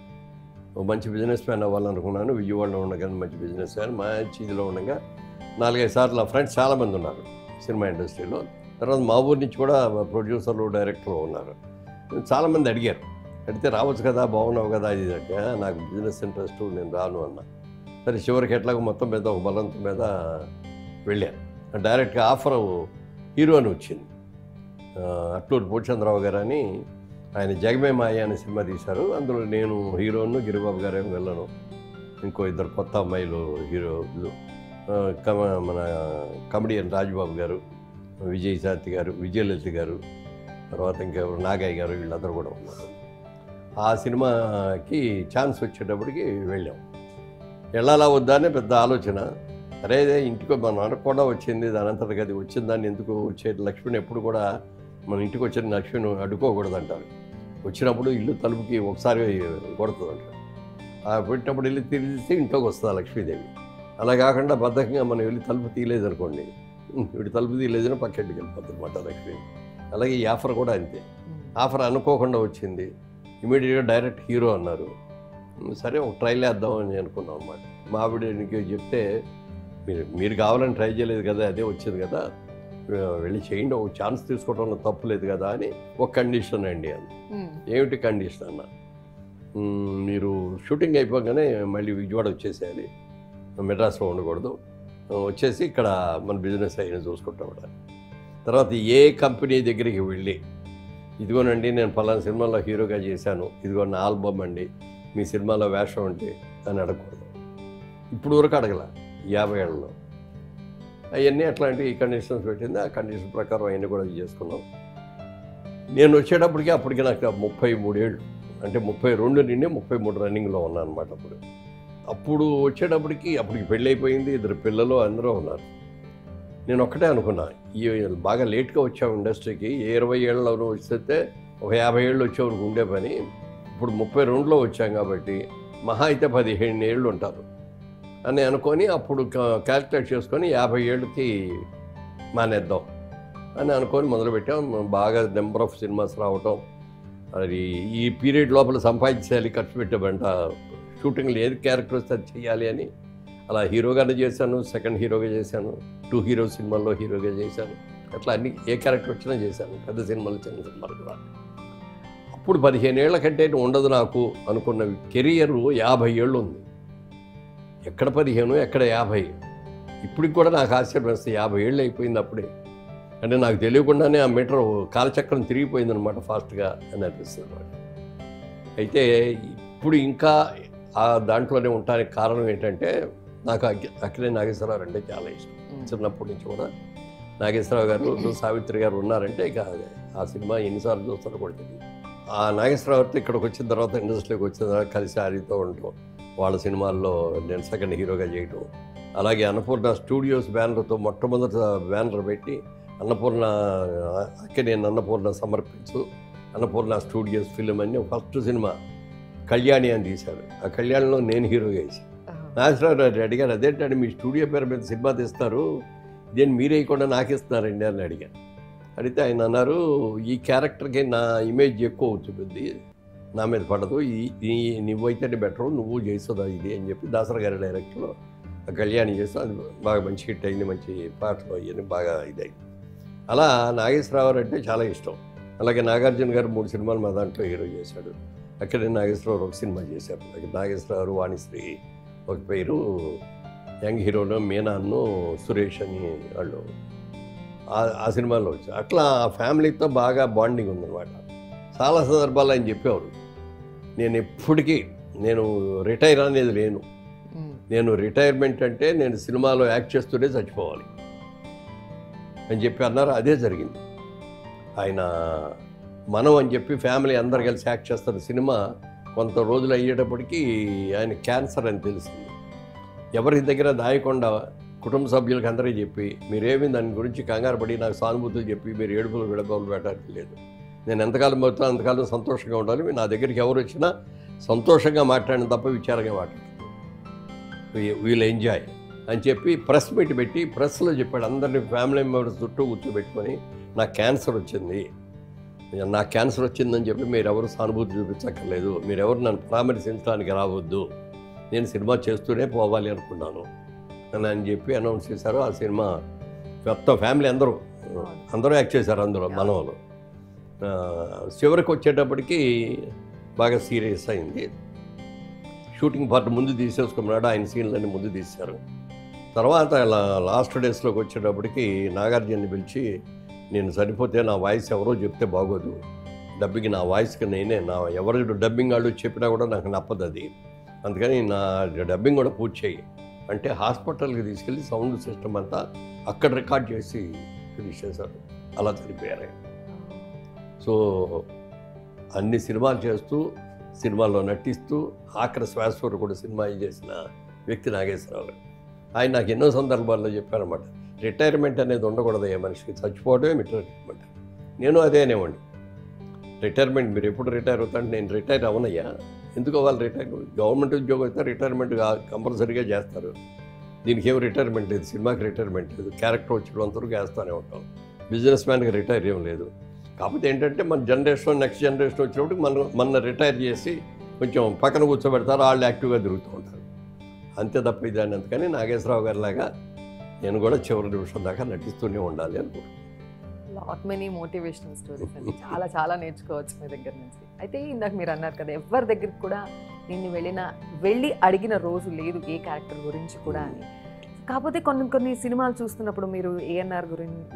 మంచి బిజినెస్ మ్యాన్ అవ్వాలనుకున్నాను. విజయవాడలో ఉండగా మంచి బిజినెస్ మ్యాన్, మంచి ఇదిలో ఉండగా 4-5 సార్లు నా ఫ్రెండ్స్ చాలామంది ఉన్నారు సినిమా ఇండస్ట్రీలో. తర్వాత మా ఊరి నుంచి కూడా ప్రొడ్యూసర్లు, డైరెక్టర్లు ఉన్నారు. చాలామంది అడిగారు, అడిగితే రావచ్చు కదా, బాగున్నావు కదా, ఇది నాకు బిజినెస్ ఇంట్రెస్ట్, నేను రాను అన్నా. సరే చివరికి ఎట్లాగో మొత్తం మీద ఒక బలంతం మీద వెళ్ళాను. డైరెక్ట్గా ఆఫర్ హీరో అని వచ్చింది. అట్లూరు పూర్చంద్రరావు గారు అని, ఆయన జగమే మాయ అనే సినిమా తీశారు. అందులో నేను హీరోను, గిరిబాబు గారు ఏమి వెళ్ళను, ఇంకో 2 కొత్త అమ్మాయిలు హీరోలు, మన కమెడియన్ రాజబాబు గారు, విజయశాంతి గారు, విజయలలిత గారు, తర్వాత ఇంకెవరు నాగయ్య గారు, వీళ్ళందరూ కూడా ఉన్నారు. ఆ సినిమాకి ఛాన్స్ వచ్చేటప్పటికి వెళ్ళాం. వెళ్ళాలా వద్దా అని పెద్ద ఆలోచన. అరే ఇంటికి మన అన్న కూడా వచ్చింది, దాని అంతటికి అది వచ్చిన దాన్ని ఎందుకు వచ్చేది. లక్ష్మిని ఎప్పుడు కూడా మన ఇంటికి వచ్చిన లక్ష్మిని అడ్డుకోకూడదు అంటారు. వచ్చినప్పుడు ఇల్లు తలుపుకి ఒకసారి కొడుతుంది అంటారు. పెట్టినప్పుడు వెళ్ళి తిరిగిస్తే ఇంట్లోకి వస్తుంది లక్ష్మీదేవి. అలా కాకుండా బద్ధకంగా మనం వెళ్ళి తలుపు తీయలేదు అనుకోండి, వీడు తలుపు తీయలేదని పక్కెట్టుకు వెళ్ళిపోతుంది అన్నమాట లక్ష్మి. అలాగే ఈ ఆఫర్ కూడా అంతే. ఆఫర్ అనుకోకుండా వచ్చింది, ఇమీడియట్గా డైరెక్ట్ హీరో అన్నారు. సరే ఒక ట్రైల్ వేద్దామని అనుకున్నాం అన్నమాట. మా ఆవిడకి చెప్తే మీరు కావాలని ట్రై చేయలేదు కదా, అదే వచ్చింది కదా, వెళ్ళి చేయండి, ఒక ఛాన్స్ తీసుకోవడంలో తప్పు లేదు కదా అని. ఒక కండిషన్ అండి అని. ఏమిటి కండిషన్ అన్న, మీరు షూటింగ్ అయిపోగానే మళ్ళీ విజయవాడ వచ్చేసేయాలి, మెడ్రాస్లో ఉండకూడదు, వచ్చేసి ఇక్కడ మన బిజినెస్ అయినా చూసుకుంటాం. తర్వాత ఏ కంపెనీ దగ్గరికి వెళ్ళి ఇదిగోనండి నేను పలానా సినిమాలో హీరోగా చేశాను, ఇదిగో నా ఆల్బమ్ అండి, మీ సినిమాలో వేషం అంటే అని అడగకూడదు. ఇప్పుడు వరకు అడగల 50 ఏళ్ళలో. అవన్నీ అట్లాంటి కండిషన్స్ పెట్టింది. ఆ కండిషన్ ప్రకారం అవన్నీ కూడా చేసుకున్నాం. నేను వచ్చేటప్పటికి అప్పటికి నాకు 33 ఏళ్ళు, అంటే 32 నుండి 33 రన్నింగ్లో ఉన్నాను అనమాట. అప్పుడు వచ్చేటప్పటికి పెళ్ళి అయిపోయింది, 2 పిల్లలు అందరూ ఉన్నారు. నేను ఒక్కటే అనుకున్నా, బాగా లేట్గా వచ్చాము ఇండస్ట్రీకి, 20 ఏళ్ళలో వస్తే ఒక 50 ఏళ్ళు వచ్చేవరకు ఉండే పని ఇప్పుడు 32లో వచ్చాం కాబట్టి మహా అయితే 15 ఏళ్ళు ఉంటారు అని అనుకొని అప్పుడు క్యాల్కులేట్ చేసుకొని 50 ఏళ్ళకి మానేద్దాం అని అనుకొని మొదలుపెట్టాం. బాగా నెంబర్ ఆఫ్ సినిమాస్ రావటం, అది ఈ పీరియడ్ లోపల సంపాదించాలి, ఖర్చు పెట్టామంట. షూటింగ్లో ఏది క్యారెక్టర్ వస్తే అది చేయాలి అని అలా హీరోగానే చేశాను, సెకండ్ హీరోగా చేశాను, 2 హీరో సినిమాల్లో హీరోగా చేశాను. అట్లా అన్ని ఏ క్యారెక్టర్ వచ్చినా చేశాను, పెద్ద సినిమాలు చిన్న సినిమాలు కూడా. అప్పుడు 15 ఏళ్ల కంటే ఉండదు నాకు అనుకున్న కెరియర్ 50 ఏళ్ళు ఉంది. ఎక్కడ 15 ఎక్కడ 50. ఇప్పటికి కూడా నాకు ఆశ్చర్యం వేస్తే 50 ఏళ్ళు అయిపోయింది అప్పుడే. అంటే నాకు తెలియకుండానే ఆ మీటర్ కాలచక్రం తిరిగిపోయిందనమాట ఫాస్ట్గా అని అనిపిస్తుంది అనమాట. అయితే ఇప్పుడు ఇంకా ఆ దాంట్లోనే ఉండడానికి కారణం ఏంటంటే నాకు అక్కినేని నాగేశ్వరరావు అంటే చాలా ఇష్టం. చిన్నప్పటి నుంచి కూడా నాగేశ్వరరావు గారు, సావిత్రి గారు ఉన్నారంటే ఇక ఆ సినిమా ఎన్నిసార్లు చూస్తారో కూడా తెలియదు. ఆ నాగేశ్వరరావుతో ఇక్కడికి వచ్చిన తర్వాత, ఇండస్ట్రీలోకి వచ్చిన తర్వాత కలిసి ఆడితో ఉండటం, వాళ్ళ సినిమాల్లో నేను సెకండ్ హీరోగా చేయటం, అలాగే అన్నపూర్ణ స్టూడియోస్ బ్యానర్తో మొట్టమొదటి బ్యానర్ పెట్టి అక్కినేని అన్నపూర్ణ సమర్పించు అన్నపూర్ణ స్టూడియోస్ ఫిల్మ్ అని ఫస్ట్ సినిమా కళ్యాణి అని తీశారు. ఆ కళ్యాణిలో నేను హీరోగా వేసాను. నాగేశ్వరరావు అడిగారు, అదేంటంటే మీ స్టూడియో పేరు మీద సినిమా తీస్తారు, ఇదేం మీరేయకుండా నాకు ఇస్తున్నారండి అని అడిగాను. అడిగితే ఆయన అన్నారు, ఈ క్యారెక్టర్కి నా ఇమేజ్ ఎక్కువ అవుతుంది, నా మీద పడదు, నువ్వైతే బెటరు, నువ్వు చేస్తుందా ఇది అని చెప్పి దాసరా గారి డైరెక్ట్లో ఆ కళ్యాణి చేస్తాం. అది బాగా మంచి హిట్ అయింది, మంచి పాటలు అయ్యని బాగా ఇదైంది. అలా నాగేశ్వరరావు అంటే చాలా ఇష్టం. అలాగే నాగార్జున గారు 3 సినిమాలు మా దాంట్లో హీరో చేశాడు. అక్కడే నాగేశ్వరరావు ఒక సినిమా చేశారు. నాగేశ్వరరావు, వాణిశ్రీ ఒక పేరు, యంగ్ హీరోలో మీనాను, సురేష్ అని వాళ్ళు ఆ సినిమాలో వచ్చారు. అట్లా ఆ ఫ్యామిలీతో బాగా బాండింగ్ ఉందన్నమాట. చాలా సందర్భాలు ఆయన చెప్పేవారు, నేను ఎప్పటికీ నేను రిటైర్ అనేది లేను, నేను రిటైర్మెంట్ అంటే నేను సినిమాలో యాక్ట్ చేస్తూనే చచ్చిపోవాలి అని చెప్పి అన్నారు. అదే జరిగింది. ఆయన మనం అని చెప్పి ఫ్యామిలీ అందరు కలిసి యాక్ట్ చేస్తారు. సినిమా కొంత రోజులు అయ్యేటప్పటికీ ఆయన క్యాన్సర్ అని తెలిసింది. ఎవరి దగ్గర దాయకుండా కుటుంబ సభ్యులకి అందరికీ చెప్పి, మీరేమి దాని గురించి కంగారు పడి నాకు సానుభూతులు చెప్పి మీరు ఏడుపులు విడబలు పెట్టడానికి లేదు, నేను ఎంతకాలం పోతున్నా అంతకాలం సంతోషంగా ఉండాలి, నా దగ్గరికి ఎవరు వచ్చినా సంతోషంగా మాట్లాడిన తప్ప విచారంగా మాట్లాడదు, వీల్ ఎంజాయ్ అని చెప్పి ప్రెస్ మీట్ పెట్టి ప్రెస్లో చెప్పాడు. అందరినీ ఫ్యామిలీ మెంబర్స్ చుట్టూ కూర్చోబెట్టుకొని నాకు క్యాన్సర్ వచ్చిందని చెప్పి మీరెవరు సానుభూతి చూపించక్కర్లేదు, మీరెవరు నన్ను పరామర్శించడానికి రావద్దు, నేను సినిమా చేస్తూనే పోవాలి అనుకున్నాను అని చెప్పి అనౌన్స్ చేశారు. ఆ సినిమా మొత్తం ఫ్యామిలీ అందరూ యాక్ట్ చేశారు అందులో, మనవాళ్ళు. చివరికి వచ్చేటప్పటికి బాగా సీరియస్ అయింది. షూటింగ్ పార్ట్ ముందు తీసేసుకున్నాడు, ఆయన సీన్లన్నీ ముందు తీశారు. తర్వాత లాస్ట్ డేస్లోకి వచ్చేటప్పటికి నాగార్జున్ని పిలిచి, నేను చనిపోతే నా వాయిస్ ఎవరో చెప్తే బాగోదు, డబ్బింగ్ నా వాయిస్కి నేనే, ఎవరు డబ్బింగ్ వాళ్ళు చెప్పినా కూడా నాకు నప్పదు అది, అందుకని నా డబ్బింగ్ కూడా పూర్తి చేయి అంటే హాస్పిటల్కి తీసుకెళ్ళి సౌండ్ సిస్టమ్ అంతా అక్కడ రికార్డ్ చేసి ఫినిష్ చేశారు. అలా చనిపోయారు. సో అన్ని సినిమాలు చేస్తూ, సినిమాల్లో నటిస్తూ, ఆఖరి శ్వాస వరకు కూడా సినిమా చేసిన వ్యక్తి నాగేశ్వరరావు గారు. ఆయన నాకు ఎన్నో సందర్భాల్లో చెప్పారన్నమాట, రిటైర్మెంట్ అనేది ఉండకూడదు, ఏ మనిషికి చచ్చిపోవడమే రిటైర్మెంట్. నేను అదే అనేవాడిని, రిటైర్మెంట్ మీరు ఎప్పుడు రిటైర్ అవుతాంటే నేను రిటైర్ అవనయ్యా, ఎందుకు అవ్వాలి రిటైర్, గవర్నమెంట్ ఉద్యోగం అయితే రిటైర్మెంట్ కంపల్సరీగా చేస్తారు, దీనికి ఏం రిటైర్మెంట్ లేదు, సినిమాకి రిటైర్మెంట్ లేదు, క్యారెక్టర్ వచ్చినంతవరకు వేస్తూనే ఉంటాం, బిజినెస్ మ్యాన్కి రిటైర్ ఏం లేదు. కాకపోతే ఏంటంటే మన జనరేషన్ నెక్స్ట్ జనరేషన్ వచ్చినప్పుడు మన రిటైర్ చేసి కొంచెం పక్కన కూర్చోబెడతారు, వాళ్ళు యాక్టివ్గా తిరుగుతూ ఉంటారు, అంతే తప్ప ఇదాన్ని. అందుకని నాగేశ్వరరావు గారిలాగా నేను కూడా చివరి నిమిషం దాకా నటిస్తూనే ఉండాలి అనుకుంటున్నాను. లాట్ మెనీ మోటివేషనల్ స్టోరీస్ అండి, చాలా నేర్చుకోవచ్చు మీ దగ్గర నుంచి. అయితే ఇందాక మీరు అన్నారు కదా, ఎవరి దగ్గరికి కూడా నిన్ను వెళ్ళి అడిగిన రోజు లేదు ఏ క్యారెక్టర్ గురించి కూడా అని. కాకపోతే కొన్ని సినిమాలు చూస్తున్నప్పుడు మీరు ఏఎన్ఆర్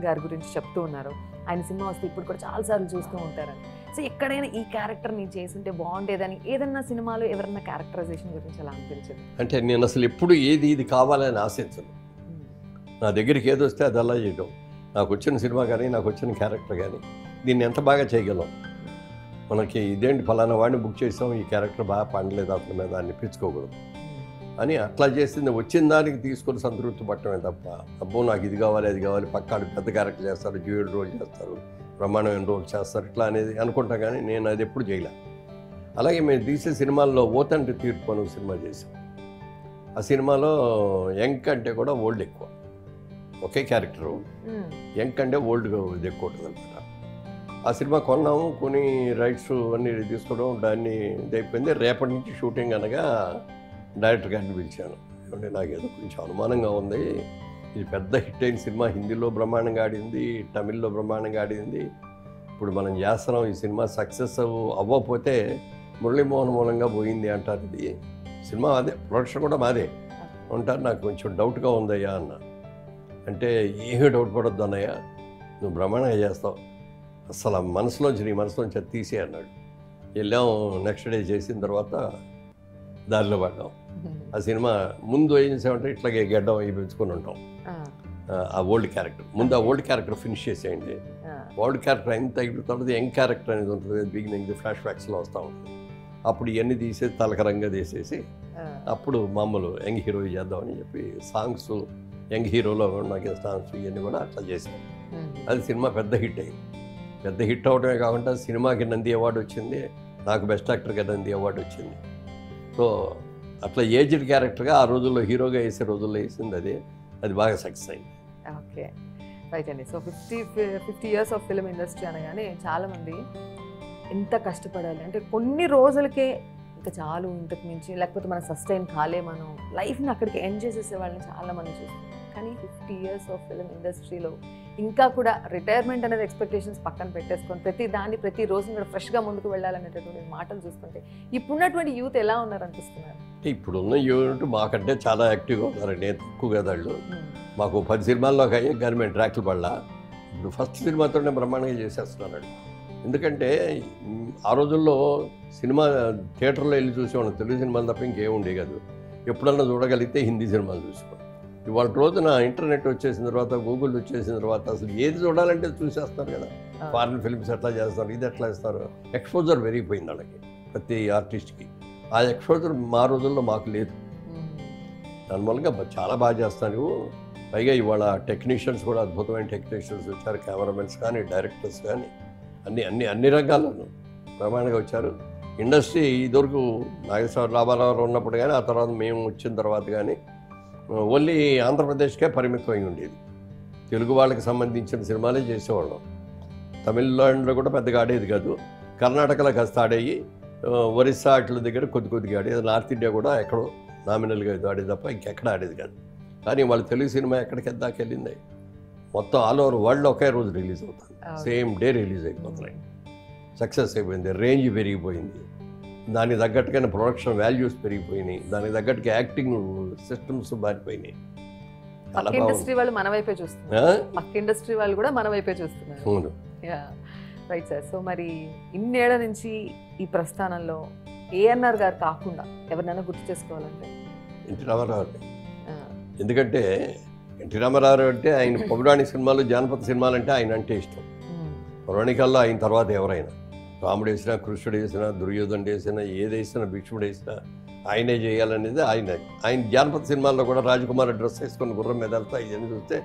గారి గురించి చెప్తూ ఉన్నారు, ఆయన సినిమా వస్తే ఇప్పుడు కూడా చాలాసార్లు చూస్తూ ఉంటారని. సో ఎక్కడైనా ఈ క్యారెక్టర్ నేను చేస్తుంటే బాగుండేదని ఏదన్నా సినిమాలో ఎవరన్నా క్యారెక్టరైజేషన్ గురించి అలా అనిపించింది? అంటే నేను అసలు ఎప్పుడు ఇది కావాలని ఆశించను, నా దగ్గరికి ఏది వస్తే అది అలా చేయడం. నాకు వచ్చిన సినిమా కానీ నాకు వచ్చిన క్యారెక్టర్ కానీ దీన్ని ఎంత బాగా చేయగలం, మనకి ఇదేంటి ఫలానా వాడిని బుక్ చేసాం, ఈ క్యారెక్టర్ బాగా పండలేదు అతని మీద అనిపించుకోకూడదు అని అట్లా చేసింది. వచ్చిన దానికి తీసుకొని సంతృప్తి పట్టడమే తప్ప, అబ్బో నాకు ఇది కావాలి అది కావాలి, పక్కాడు పెద్ద క్యారెక్టర్ చేస్తారు, డ్యూయల్ రోల్ చేస్తారు, బ్రహ్మాండమైన రోల్ చేస్తారు ఇట్లా అనేది అనుకుంటా, కానీ నేను అది ఎప్పుడు చేయలే. అలాగే మేము తీసే సినిమాల్లో ఓతండ్రి తీర్పు అని ఒక సినిమా చేసాం. ఆ సినిమాలో యంగ్ అంటే కూడా ఓల్డ్ ఎక్కువ, ఒకే క్యారెక్టరు, యంగ్ అంటే ఓల్డ్గా ఇది ఎక్కువ ఉంటుంది అనమాట. ఆ సినిమా కొన్నాము, కొని రైట్స్ అన్నీ తీసుకోవడం, దాన్ని ఇది అయిపోయింది. రేపటి నుంచి షూటింగ్ అనగా డైరెక్టర్ గారిని పిలిచాను. ఏమంటే నాకు ఏదో కొంచెం అనుమానంగా ఉంది, ఇది పెద్ద హిట్ అయిన సినిమా, హిందీలో బ్రహ్మాండంగా ఆడింది, తమిళ్లో బ్రహ్మాండంగా ఆడింది, ఇప్పుడు మనం చేస్తున్నాం, ఈ సినిమా సక్సెస్ అవ్వకపోతే మురళీమోహన్ మూలంగా పోయింది అంటారు. ఇది సినిమా అదే, ప్రొడక్షన్ కూడా మాదే ఉంటారు, నాకు కొంచెం డౌట్గా ఉందయ్యా అన్న. అంటే ఏమీ డౌట్ పడొద్దు అన్నయ్య, నువ్వు బ్రహ్మాండంగా చేస్తావు, అసలు మనసులోంచి నీ మనసులోంచి అది తీసే అన్నాడు. వెళ్ళాం, నెక్స్ట్ డే చేసిన తర్వాత దారిలో పడ్డాం. ఆ సినిమా ముందు ఏం చేసామంటే ఇట్లాగే గెడ్డం అవి పెంచుకొని ఉంటాం, ఆ ఓల్డ్ క్యారెక్టర్ ముందు ఆ ఓల్డ్ క్యారెక్టర్ ఫినిష్ చేసేయండి. ఓల్డ్ క్యారెక్టర్ అయిన తర్వాత యంగ్ క్యారెక్టర్ అనేది ఉంటుంది, బిగినింగ్ ఫ్లాష్ బ్యాక్స్లో వస్తూ ఉంటుంది. అప్పుడు ఇవన్నీ తీసేసి తలకరంగా తీసేసి అప్పుడు మామూలు యంగ్ హీరో చేద్దామని చెప్పి సాంగ్స్, యంగ్ హీరోలో నాకు సాంగ్స్ ఇవన్నీ కూడా అట్లా చేసాం. అది సినిమా పెద్ద హిట్ అయింది. పెద్ద హిట్ అవడమే కాకుండా సినిమాకి నంది అవార్డు వచ్చింది, నాకు బెస్ట్ యాక్టర్గా నంది అవార్డు వచ్చింది. సో అట్లా ఏజ్డ్ క్యారెక్టర్గా ఆ రోజుల్లో హీరోగా వేసే రోజుల్లో వేసింది అది బాగా సక్సెస్ అయింది. ఓకే, రైట్ అండి. So 50 years of film industry అనగానే చాలామంది ఎంత కష్టపడాలి అంటే కొన్ని రోజులకే ఇంకా చాలు, ఇంతకు మించి లేకపోతే మనం సస్టైన్ మనం లైఫ్ని అక్కడికి ఎండ్ చేసేసే వాళ్ళని చాలామంది చూస్తాం. కానీ 50 years ఆఫ్ ఫిల్మ్ ఇండస్ట్రీలో ఇంకా కూడా రిటైర్మెంట్ అనేది ఎక్స్పెక్టేషన్స్ పక్కన పెట్టేసుకొని ప్రతి రోజున కూడా ఫ్రెష్గా ముందుకు వెళ్ళాలనేటటువంటి మాటలు చూస్తుంటే ఇప్పుడున్నటువంటి యూత్ ఎలా ఉన్నారు అనిపిస్తున్నారు? ఇప్పుడున్న యూత్ మాకంటే చాలా యాక్టివ్గా ఉన్నారండి, తక్కువ కదా వాళ్ళు. మాకు 10 సినిమాల్లో అయ్యాయి కానీ మేము ట్రాక్లు పడలా. ఇప్పుడు ఫస్ట్ సినిమాతోనే బ్రహ్మాండంగా చేసేస్తున్నాడు. ఎందుకంటే ఆ రోజుల్లో సినిమా థియేటర్లో వెళ్ళి చూసేవాళ్ళం, తెలుగు సినిమాలు తప్ప ఇంకేం ఉండే కాదు. ఎప్పుడన్నా చూడగలిగితే హిందీ సినిమాలు చూసుకోండి. ఇవాళ రోజున ఇంటర్నెట్ వచ్చేసిన తర్వాత, గూగుల్ వచ్చేసిన తర్వాత అసలు ఏది చూడాలంటే చూసేస్తారు కదా. ఫారిన్ ఫిల్మ్స్ ఎట్లా చేస్తారు, ఇది ఎట్లా ఇస్తారు, ఎక్స్పోజర్ పెరిగిపోయింది వాళ్ళకి, ప్రతి ఆర్టిస్ట్కి. ఆ ఎక్స్పోజర్ మా రోజుల్లో మాకు లేదు. దాని మూలంగా చాలా బాగా చేస్తాను. పైగా ఇవాళ టెక్నీషియన్స్ కూడా అద్భుతమైన టెక్నీషియన్స్ వచ్చారు, కెమెరామెన్స్ కానీ, డైరెక్టర్స్ కానీ, అన్ని రంగాల్లోనూ ప్రమాణంగా వచ్చారు. ఇండస్ట్రీ ఇదివరకు నాగేశ్వర రామారావు ఉన్నప్పుడు కానీ, ఆ తర్వాత మేము వచ్చిన తర్వాత కానీ ఓన్లీ ఆంధ్రప్రదేశ్కే పరిమితం అయి ఉండేది. తెలుగు వాళ్ళకి సంబంధించిన సినిమాలే చేసేవాళ్ళం. తమిళనాడులో కూడా పెద్దగా ఆడేది కాదు, కర్ణాటకలో కాస్త ఆడేవి, ఒరిస్సా అట్ల దగ్గర కొద్దిగా ఆడేది. నార్త్ ఇండియా కూడా ఎక్కడో నామినల్గా ఆడేది తప్ప ఇంకెక్కడ ఆడేది కాదు. కానీ వాళ్ళ తెలుగు సినిమా ఎక్కడికి దాకా వెళ్ళింది, మొత్తం ఆల్ ఓవర్ వరల్డ్ ఒకే రోజు రిలీజ్ అవుతుంది, సేమ్ డే రిలీజ్ అయిపోతున్నాయి. సక్సెస్ అయిపోయింది, రేంజ్ పెరిగిపోయింది, దానికి తగ్గట్టుగానే ప్రొడక్షన్ వాల్యూస్ పెరిగిపోయినాయి, దానికి తగ్గట్టుగా యాక్టింగ్ సిస్టమ్స్ మారిపోయినాయి. ఇండస్ట్రీ వాళ్ళు మన వైపే చూస్తున్నారు, ఇండస్ట్రీ వాళ్ళు కూడా మన వైపే చూస్తున్నారు. అవును, రైట్ సార్. సో మరి ఇన్నేళ్ల నుంచి ఈ ప్రస్థానంలో ఏఎన్ఆర్ గారు కాకుండా ఎవరినైనా గుర్తు చేసుకోవాలంటే ఎన్టీ రామారావు. ఎందుకంటే ఎన్టీ రామారావు అంటే ఆయన పౌరాణిక సినిమాలు, జానపద సినిమాలు అంటే ఆయన అంటే ఇష్టం. పౌరాణికాల్లో ఆయన తర్వాత ఎవరైనా, రాముడు వేసినా, కృష్ణుడు వేసినా, దుర్యోధనుడు వేసినా, ఏది వేసినా, భీష్ముడు వేసినా ఆయనే చేయాలనేది ఆయన జానపద సినిమాల్లో కూడా రాజకుమార్ డ్రెస్ వేసుకొని గుర్రం మీద వెళ్తా ఇవన్నీ చూస్తే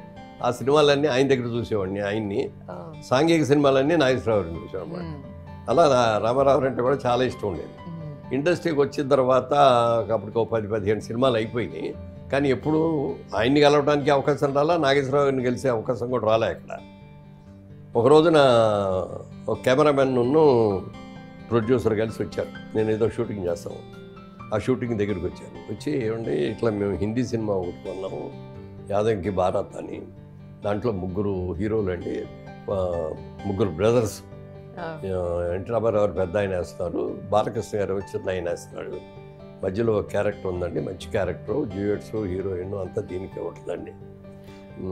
ఆ సినిమాలన్నీ ఆయన దగ్గర చూసేవాడిని. ఆయన్ని సాంఘిక సినిమాలన్నీ నాగేశ్వరరావుని చూసేవాడు. అలా రామారావు అంటే కూడా చాలా ఇష్టం ఉండేది. ఇండస్ట్రీకి వచ్చిన తర్వాత అప్పటికి 10-15 సినిమాలు అయిపోయినాయి, కానీ ఎప్పుడు ఆయన్ని కలవడానికి అవకాశం రాలా, నాగేశ్వరరావుని కలిసే అవకాశం కూడా రాలే. అక్కడ ఒక రోజున ఒక కెమెరామెన్ ప్రొడ్యూసర్ కలిసి వచ్చారు, నేను ఏదో షూటింగ్ చేస్తాము. ఆ షూటింగ్ దగ్గరికి వచ్చి ఏమండి ఇట్లా మేము హిందీ సినిమా ఒకటి కొన్నాము, యాదవ్కి భారత్ అని, దాంట్లో 3 హీరోలు అండి, 3 బ్రదర్స్. ఎన్టీ రామారావు పెద్ద ఆయన వేస్తున్నారు, బాలకృష్ణ గారు చిన్న ఆయన వేస్తున్నాడు, మధ్యలో ఒక క్యారెక్టర్ ఉందండి, మంచి క్యారెక్టరు, డ్యూయట్స్, హీరోయిన్ అంతా దీనికి ఉంటుందండి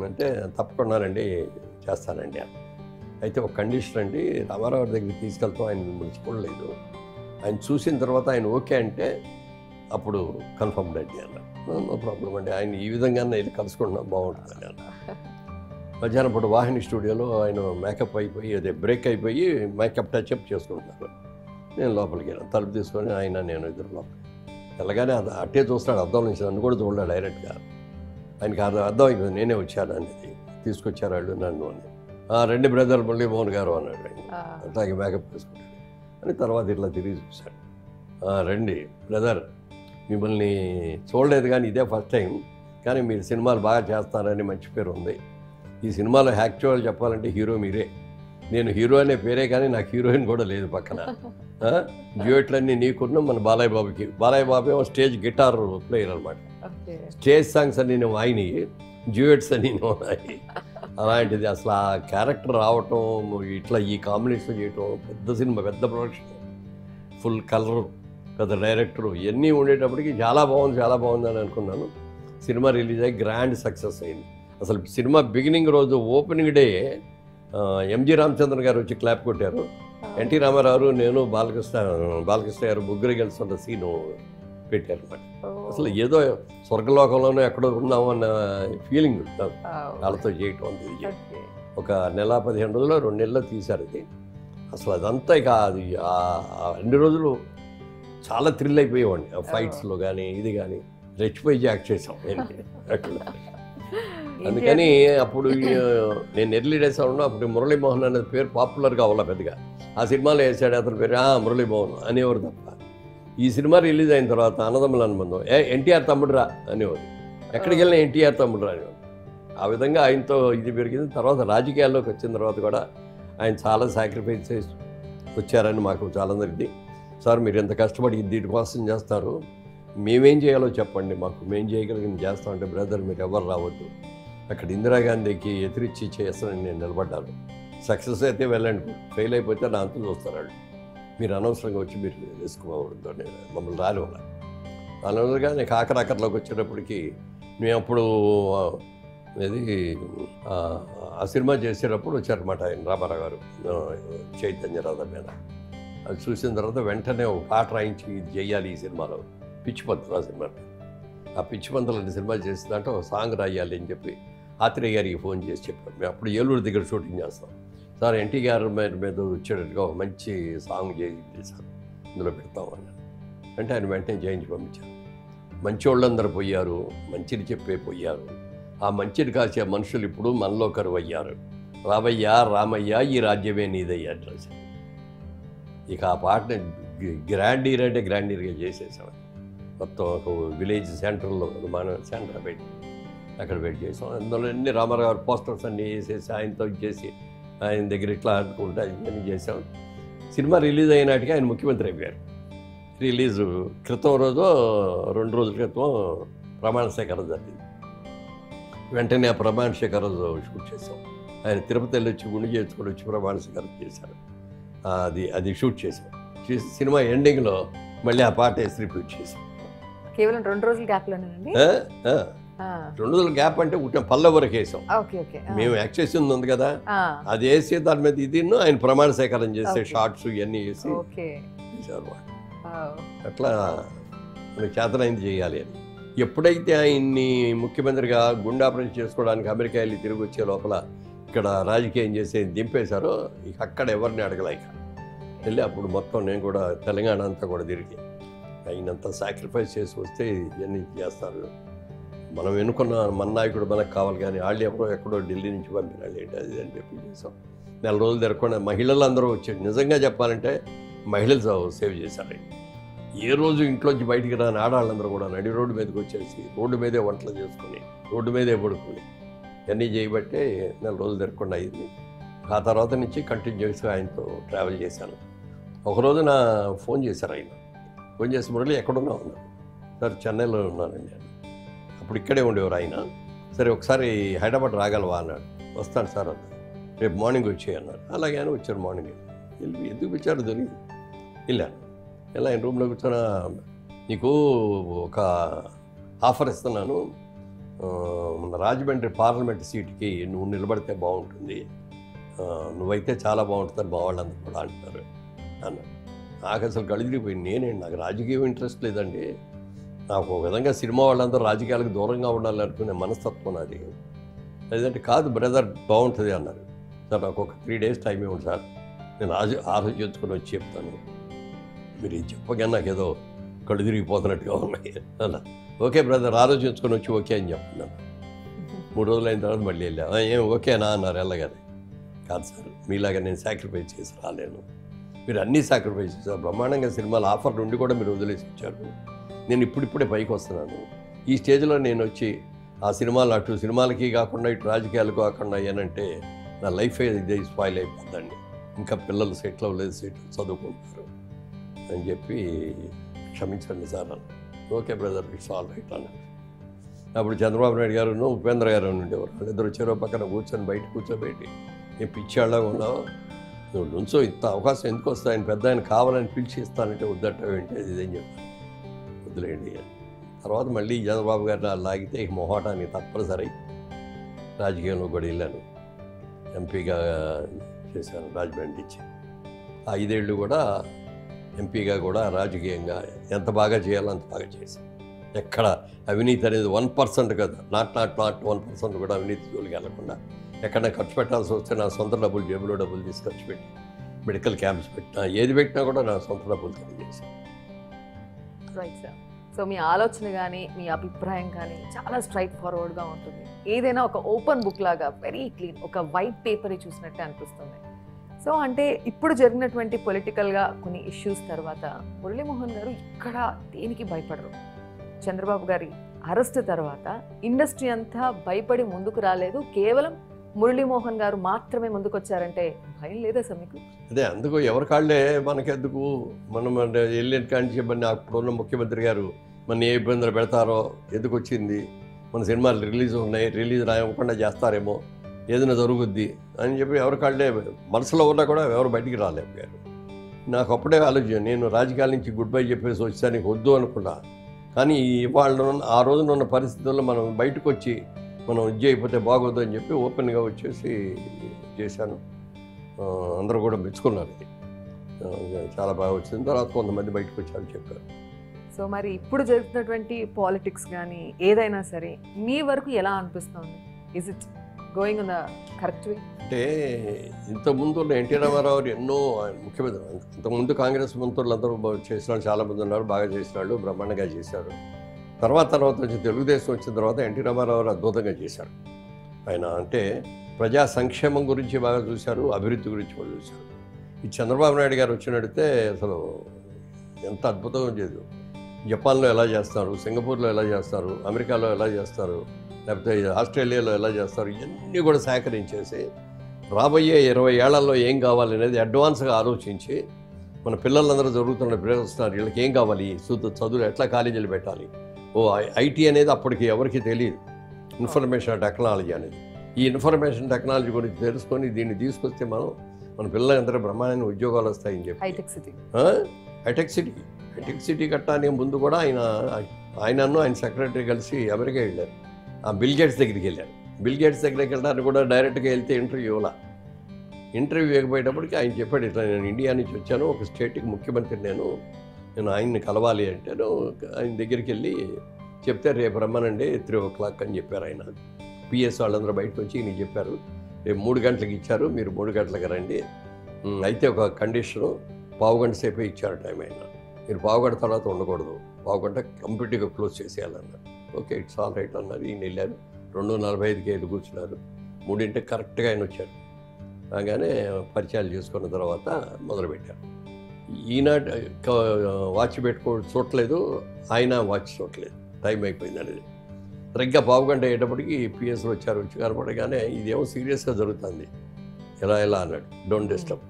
అంటే తప్పకుండానండి చేస్తానండి. అయితే ఒక కండిషన్ అండి, రామారావు దగ్గరికి తీసుకెళ్తాం, ఆయన మిమ్మల్ని చూడలేదు, ఆయన చూసిన తర్వాత ఆయన ఓకే అంటే అప్పుడు కన్ఫర్మ్డ్ అండి అన్న. నో ప్రాబ్లం అండి, ఆయన ఈ విధంగా వెళ్ళి కలుసుకుంటున్నాం బాగుంటుందని అన్న. మధ్యాహ్నం పూట వాహిని స్టూడియోలో ఆయన మేకప్ అయిపోయి అదే బ్రేక్ అయిపోయి మేకప్ టచ్అప్ చేసుకుంటున్నారు. నేను లోపలికి వెళ్ళాను, తలుపు తీసుకొని ఆయన నేను ఇద్దరు లోపలికి వెళ్ళగానే అట్టే చూస్తున్నాడు, అద్దం నుంచి నన్ను కూడా చూడలేడు డైరెక్ట్గా. ఆయనకి అర్థం అయిపోయింది నేనే వచ్చాను అనేది, తీసుకొచ్చారు వాళ్ళు నన్ను అని. రెండు బ్రదర్ మురళీమోహన్ గారు అన్నాడు ఆయన. అట్లాగే మేకప్ వేసుకుంటాడు అని తర్వాత ఇట్లా తిరిగి చూశాడు. రండి బ్రదర్, మిమ్మల్ని చూడలేదు కానీ ఇదే ఫస్ట్ టైం, కానీ మీరు సినిమాలు బాగా చేస్తారని మంచి పేరు ఉంది. ఈ సినిమాలో యాక్చువల్ చెప్పాలంటే హీరో మీరే. నేను హీరో అనే పేరే కానీ నాకు హీరోయిన్ కూడా లేదు పక్కన. డ్యూయెట్లన్నీ నీకున్న మన బాలయ్య బాబుకి. బాలయ్య బాబు ఏమో స్టేజ్ గిటార్ ప్లేయర్ అనమాట. స్టేజ్ సాంగ్స్ అన్ని నేను వాయిని, డ్యూయెట్స్ అన్ని నేను వాయి. అలాంటిది అసలు ఆ క్యారెక్టర్ రావటం, ఇట్లా ఈ కాంబినేషన్ చేయటం, పెద్ద సినిమా, పెద్ద ప్రొడక్షన్, ఫుల్ కలర్, పెద్ద డైరెక్టరు, ఇవన్నీ ఉండేటప్పటికి చాలా బాగుంది అని అనుకున్నాను. సినిమా రిలీజ్ అయ్యి గ్రాండ్ సక్సెస్ అయింది. అసలు సినిమా బిగినింగ్ రోజు ఓపెనింగ్ డే ఎంజి రామచంద్రన్ గారు వచ్చి క్లాప్ కొట్టారు. ఎన్టీ రామారావు, నేను, బాలకృష్ణ గారు ముగ్గురు కలిసి ఉన్న సీను పెట్టారు అన్నమాట. అసలు ఏదో స్వర్గలోకంలోనూ ఎక్కడో ఉన్నాము అన్న ఫీలింగ్ వాళ్ళతో చేయటం అంతే. ఒక నెల 15 రోజులు 2 నెలల్లో తీశారు అది. అసలు అదంతా ఇక అది అన్ని రోజులు చాలా థ్రిల్ అయిపోయేవాడిని. ఆ ఫైట్స్లో కానీ ఇది కానీ రెచ్చిపోయి యాక్ట్ చేసాం అట్లా. అందుకని అప్పుడు నేను ఎర్లీ డేస్ ఉన్నా, అప్పుడు మురళీమోహన్ అనేది పేరు పాపులర్గా అవ్వాలి పెద్దగా. ఆ సినిమాలో వేసాడు అతని పేరు మురళీమోహన్ అనేవారు తప్ప. ఈ సినిమా రిలీజ్ అయిన తర్వాత అన్నదమ్ముల అనుబంధం, ఎన్టీఆర్ తమ్ముడురా అనేవారు. ఎక్కడికి వెళ్ళినా ఎన్టీఆర్ తమ్ముడురా అనేవారు. ఆ విధంగా ఆయనతో ఇది పెరిగింది. తర్వాత రాజకీయాల్లోకి వచ్చిన తర్వాత కూడా ఆయన చాలా సాక్రిఫైస్ చేసి వచ్చారని మాకు చాలా జరిగింది. సార్ మీరు ఎంత కష్టపడి దీనికోసం చేస్తారు, మేమేం చేయాలో చెప్పండి, మాకు మేము చేయగలిగింది చేస్తామంటే, బ్రదర్ మీరు ఎవరు రావద్దు, అక్కడ ఇందిరాగాంధీకి ఎదురిచ్చి చేస్తానని నేను నిలబడ్డాను. సక్సెస్ అయితే వెళ్ళండి, ఫెయిల్ అయిపోతే నా అంతా చూస్తారు వాళ్ళు, మీరు అనవసరంగా వచ్చి మీరు వేసుకోవద్దు అని మమ్మల్ని రానివ్వాలి. అనవసరంగా నేను కాకరాకర్లోకి వచ్చేటప్పటికి మేము అప్పుడు ఇది ఆ సినిమా చేసేటప్పుడు వచ్చారన్నమాట ఆయన రామారావు గారు చైతన్య రాధ మీద. అది చూసిన తర్వాత వెంటనే ఒక పాట రాయించి ఇది చెయ్యాలి ఈ సినిమాలో, పిచ్చిపంతులు ఆ సినిమా. ఆ పిచ్చిపంతులు అనే సినిమా చేసిందంటే ఒక సాంగ్ రాయాలి అని చెప్పి ఆత్రేయ గారికి ఫోన్ చేసి చెప్పాం. మేము అప్పుడు ఏలూరు దగ్గర షూటింగ్ చేస్తాం. సార్ ఎన్టీఆర్ మీద వచ్చేటట్టుగా ఒక మంచి సాంగ్ చేశారు, ఇందులో పెడతామని అంటే ఆయన వెంటనే చేయించి పంపించారు. మంచి వాళ్ళందరూ పోయారు, మంచిని చెప్పే పోయారు, ఆ మంచిని కాసే మనుషులు ఇప్పుడు మనలో కరువయ్యారు, రావయ్యా రామయ్య ఈ రాజ్యమే నీదయ్యా అడ్రస్. ఇక ఆ పాటని గ్రాండీర్ అంటే గ్రాండీర్గా చేసేసాం. మొత్తం ఒక విలేజ్ సెంటర్లో మన సెంటర్ పెట్టి అక్కడ పెట్టి చేసాం. అందులో అన్ని రామారావు గారు పోస్టర్స్ అన్నీ వేసేసి ఆయనతో చేసి ఆయన దగ్గర ఇట్లా ఆడుకుంటా ఇవన్నీ చేసాం. సినిమా రిలీజ్ అయినాటికి ఆయన ముఖ్యమంత్రి అయిపోయారు. రిలీజ్ క్రితం రోజు 2 రోజుల క్రితం ప్రమాణ స్వీకారం జరిగింది. వెంటనే ఆ ప్రమాణ స్వీకారం షూట్ చేసాం. ఆయన తిరుపతి వెళ్ళి వచ్చి గుండె చేసుకొని వచ్చి ప్రమాణ స్వీకారం చేశారు. అది షూట్ చేసాం. సినిమా ఎండింగ్లో మళ్ళీ ఆ పాట వేసి రిపీట్ చేసాం. కేవలం 2 రోజుల గ్యాప్లోనేనండి? 2 రోజుల గ్యాప్ అంటే పల్లె వరకు వేసాం. మేము యాక్ట్ చేసింది ఉంది కదా, అది వేసి దాని మీద ఇది ఆయన ప్రమాణ స్వీకారం చేసే షార్ట్స్ ఇవన్నీ వేసి చేశారు. అట్లా మనకు చేతనైంది చేయాలి అని. ఎప్పుడైతే ఆయన్ని ముఖ్యమంత్రిగా గుండె ఆపరేషన్ చేసుకోవడానికి అమెరికా వెళ్ళి తిరిగి వచ్చే లోపల ఇక్కడ రాజకీయం చేసి దింపేశారో ఇక అక్కడ ఎవరిని అడగలేక వెళ్ళి అప్పుడు మొత్తం నేను కూడా తెలంగాణ అంతా కూడా తిరిగి అయినంత సాక్రిఫైస్ చేసి వస్తే ఇవన్నీ చేస్తారు. మనం ఎన్నుకున్న మన నాయకుడు మనకు కావాలి, కానీ వాళ్ళు ఎక్కడో ఢిల్లీ నుంచి పంపినాళ్ళు ఏంటి అది అని చెప్పి చేసాం. 4 రోజులు తిరగకుండా మహిళలు అందరూ వచ్చారు. నిజంగా చెప్పాలంటే మహిళలు సేవ్ చేశారు. ఏ రోజు ఇంట్లోంచి బయటికి రాని ఆడవాళ్ళందరూ కూడా నడి రోడ్డు మీదకి వచ్చేసి రోడ్డు మీదే వంటలు చేసుకుని రోడ్డు మీదే పడుకుని ఇవన్నీ చేయబట్టే 4 రోజులు తిరగకుండా అయింది. ఆ తర్వాత నుంచి కంటిన్యూస్గా ఆయనతో ట్రావెల్ చేశాను. ఒకరోజు నా ఫోన్ చేశారు ఆయన. ఫోన్ చేసి మురళి ఎక్కడున్నా ఉన్నారు సార్, చెన్నైలో ఉన్నానండి అని. అప్పుడు ఇక్కడే ఉండేవారు ఆయన. సరే ఒకసారి హైదరాబాద్ రాగలవా అన్నాడు. వస్తాను సార్ అన్నాడు. రేపు మార్నింగ్ వచ్చేయి అన్నారు. అలాగే అని వచ్చారు. మార్నింగ్ వెళ్ళి ఎందుకు వచ్చారో తెలియదు. వెళ్ళాను. ఇలా ఆయన రూమ్లో కూర్చొని నీకు ఒక ఆఫర్ ఇస్తున్నాను, మన రాజమండ్రి పార్లమెంట్ సీట్కి నువ్వు నిలబడితే బాగుంటుంది, నువ్వైతే చాలా బాగుంటుందని మా వాళ్ళందరూ కూడా అంటారు అన్నాడు. నాకు అసలు గడిదిరిపోయింది. నాకు రాజకీయం ఇంట్రెస్ట్ లేదండి, నాకు ఒక విధంగా సినిమా వాళ్ళందరూ రాజకీయాలకు దూరంగా ఉండాలి అనుకునే మనస్తత్వం నాది. లేదంటే కాదు బ్రదర్ బాగుంటుంది అన్నారు. సార్ నాకు ఒక 3 days టైం ఇవ్వండి సార్, నేను ఆలోచించుకొని వచ్చి చెప్తాను, మీరు చెప్పగా నాకు ఏదో కళ్ళు తిరిగిపోతున్నట్టుగా ఉన్నాయి అన్న. ఓకే బ్రదర్ ఆలోచించుకొని వచ్చి ఓకే అని చెప్తున్నాను. 3 రోజులు అయిన తర్వాత మళ్ళీ వెళ్ళా. ఏం ఓకేనా అన్నారు వెళ్ళగానే. కాదు సార్, మీలాగా నేను సాక్రిఫైస్ చేసి రాలేను, మీరు అన్నీ సాక్రిఫైస్ చేశారు, బ్రహ్మాండంగా సినిమాలు ఆఫర్ నుండి కూడా మీరు వదిలేసి వచ్చారు, నేను ఇప్పుడిప్పుడే పైకి వస్తున్నాను, ఈ స్టేజ్లో నేను వచ్చి ఆ సినిమాలు అటు సినిమాలకి కాకుండా ఇటు రాజకీయాలకు కాకుండా అయ్యానంటే నా లైఫ్ ఇదే స్పాయిల్ అయిపోతుందండి, ఇంకా పిల్లలు సెటిల్ అవ్వలేదు, సెటిల్ చదువుకుంటారు అని చెప్పి క్షమించండి సార్ అని. Okay brother, it's all right అన్నాడు. అప్పుడు చంద్రబాబు నాయుడు గారు ఉపేంద్ర గారు ఉండేవారు, వాళ్ళిద్దరు చెరో పక్కన కూర్చొని బయట కూర్చోబెట్టి నేను పిచ్చాళ్ళగా ఉన్నావు, నువ్వు నుంచో ఇంత అవకాశం ఎందుకు వస్తాయి, ఆయన పెద్ద ఆయన కావాలని పిలిచి ఇస్తానంటే వద్దట్టేంటి ఇదేం చెప్పాను, వదిలేయండి. తర్వాత మళ్ళీ చంద్రబాబు గారు లాగితే ఇక మొహాటానికి తప్పనిసరి రాజకీయంలో కూడా వెళ్ళాను, ఎంపీగా చేశాను రాజమండ్రి ఇచ్చి. ఆ 5 ఏళ్ళు కూడా ఎంపీగా కూడా రాజకీయంగా ఎంత బాగా చేయాలో అంత బాగా చేశాను. ఎక్కడ అవినీతి అనేది 1% కదా, నాట్ 1% కూడా అవినీతి జోలికి వెళ్ళకుండా, ఎక్కడ ఖర్చు పెట్టాల్సి వస్తే నా సొంత డబ్బులు, జేబులో డబ్బులు తీసి ఖర్చు పెట్టి మెడికల్ క్యాంప్స్ పెట్టినా, ఏది పెట్టినా కూడా నా సొంత డబ్బులు తెలియజేశాను. Right sir. సో మీ ఆలోచన కానీ మీ అభిప్రాయం కానీ చాలా స్ట్రైట్ ఫార్వర్డ్గా ఉంటుంది. ఏదైనా ఒక ఓపెన్ బుక్ లాగా వెరీ క్లీన్, ఒక వైట్ పేపర్ చూసినట్టే అనిపిస్తుంది. సో అంటే ఇప్పుడు జరిగినటువంటి పొలిటికల్గా కొన్ని ఇష్యూస్ తర్వాత మురళీమోహన్ గారు ఇక్కడ దేనికి భయపడరు. చంద్రబాబు గారి అరెస్ట్ తర్వాత ఇండస్ట్రీ అంతా భయపడి ముందుకు రాలేదు, కేవలం మురళీమోహన్ గారు మాత్రమే ముందుకు వచ్చారంటే భయం లేదా సార్ మీకు? అదే అందుకు ఎవరి కాళ్ళే మనకెందుకు, మనం అంటే వెళ్ళిన కానీ చెప్పండి, అప్పుడున్న ముఖ్యమంత్రి గారు మన ఏ ఇబ్బందులు పెడతారో, ఎందుకు వచ్చింది, మన సినిమాలు రిలీజ్ ఉన్నాయి, రిలీజ్ రాయకుండా చేస్తారేమో, ఏదైనా జరుగుద్ది అని చెప్పి ఎవరి కాళ్ళే మనసులో ఉన్నా కూడా ఎవరు బయటికి రాలేకపోయారు. నాకు అప్పుడే ఆలోచన, నేను రాజకీయాల నుంచి గుడ్ బై చెప్పేసి వచ్చానికి వద్దు అనుకున్నా, కానీ ఇవాళ ఆ రోజున ఉన్న పరిస్థితుల్లో మనం బయటకు వచ్చి మనం ఇది అయిపోతే బాగోదు అని చెప్పి ఓపెన్గా వచ్చేసి చేశాను. అందరూ కూడా మెచ్చుకున్నారు, చాలా బాగా వచ్చింది. తర్వాత కొంతమంది బయటకు వచ్చారని చెప్పారు. సో మరి ఇప్పుడు జరుగుతున్నటువంటి పాలిటిక్స్ కానీ ఏదైనా సరే మీ వరకు ఎలా అనిపిస్తుంది? Is it going on the correct way? అంటే ఇంతకుముందు ఎన్టీ రామారావు ఎన్నో ముఖ్యమంత్రి, ఇంతకుముందు కాంగ్రెస్ మంత్రులు అందరూ చేసిన వాళ్ళు చాలామంది ఉన్నారు, బాగా చేసిన వాళ్ళు, బ్రహ్మాండంగా చేశారు. తర్వాత వచ్చి తెలుగుదేశం వచ్చిన తర్వాత ఎన్టీ రామారావు అద్భుతంగా చేశారు. ఆయన అంటే ప్రజా సంక్షేమం గురించి బాగా చూశారు, అభివృద్ధి గురించి కూడా చూశారు. ఈ చంద్రబాబు నాయుడు గారు వచ్చినడితే అసలు ఎంత అద్భుతంగా చేయదు. జపాన్లో ఎలా చేస్తారు, సింగపూర్లో ఎలా చేస్తారు, అమెరికాలో ఎలా చేస్తారు, లేకపోతే ఆస్ట్రేలియాలో ఎలా చేస్తారు, ఇవన్నీ కూడా సేకరించేసి రాబోయే 20 ఏళ్లలో ఏం కావాలి అనేది అడ్వాన్స్గా ఆలోచించి, మన పిల్లలందరూ జరుగుతున్న ప్రయత్నిస్తున్నారు, వీళ్ళకి ఏం కావాలి, చదువులు ఎట్లా కాలేజీలు పెట్టాలి, ఐటీ అనేది అప్పటికి ఎవరికి తెలియదు, ఇన్ఫర్మేషన్ టెక్నాలజీ అనేది. ఈ ఇన్ఫర్మేషన్ టెక్నాలజీ గురించి తెలుసుకొని దీన్ని తీసుకొస్తే మన పిల్లలందరూ బ్రహ్మాండమైన ఉద్యోగాలు వస్తాయని చెప్పి హైటెక్ సిటీ కట్టడానికి ముందు కూడా ఆయనను ఆయన సెక్రటరీ కలిసి అమెరికా వెళ్ళారు. ఆ బిల్ గేట్స్ దగ్గరికి వెళ్ళారు. బిల్ గేట్స్ దగ్గరికి వెళ్ళడానికి కూడా డైరెక్ట్గా వెళ్తే ఇంటర్వ్యూ ఇవ్వకపోయేటప్పటికి ఆయన చెప్పాడు, ఇట్లా నేను ఇండియా నుంచి వచ్చాను, ఒక స్టేట్కి ముఖ్యమంత్రి, నేను ఆయన్ని కలవాలి అంటే ఆయన దగ్గరికి వెళ్ళి చెప్తే రేపు రమ్మనండి 3 o'clock అని చెప్పారు. ఆయన పిఎస్ వాళ్ళందరూ బయటకు వచ్చి నీకు చెప్పారు, రేపు 3 గంటలకు ఇచ్చారు, మీరు 3 గంటలకు రండి, అయితే ఒక కండిషను 15 గంట సేపే ఇచ్చారు టైం, అయినా మీరు 15 గంట తర్వాత ఉండకూడదు, 15 గంట కంప్లీట్గా క్లోజ్ చేసేయాలన్నారు. ఓకే, ఇట్స్ ఆల్ రైట్ అన్నారు. ఈయన వెళ్ళారు, 2:45కి వెళ్ళి కూర్చున్నారు, 3 కరెక్ట్గా ఆయన వచ్చారు. అలాగానే పరిచయాలు చేసుకున్న తర్వాత మొదలుపెట్టారు. ఈయన వాచ్ చూడలేదు, ఆయన వాచ్ చూడలేదు, టైం అయిపోయింది అనేది. సరిగ్గా 15 గంట అయ్యేటప్పటికి పిఎస్లు వచ్చి కనపడగానే ఇదేమో సీరియస్గా జరుగుతుంది, ఎలా అన్నాడు, డోంట్ డిస్టర్బ్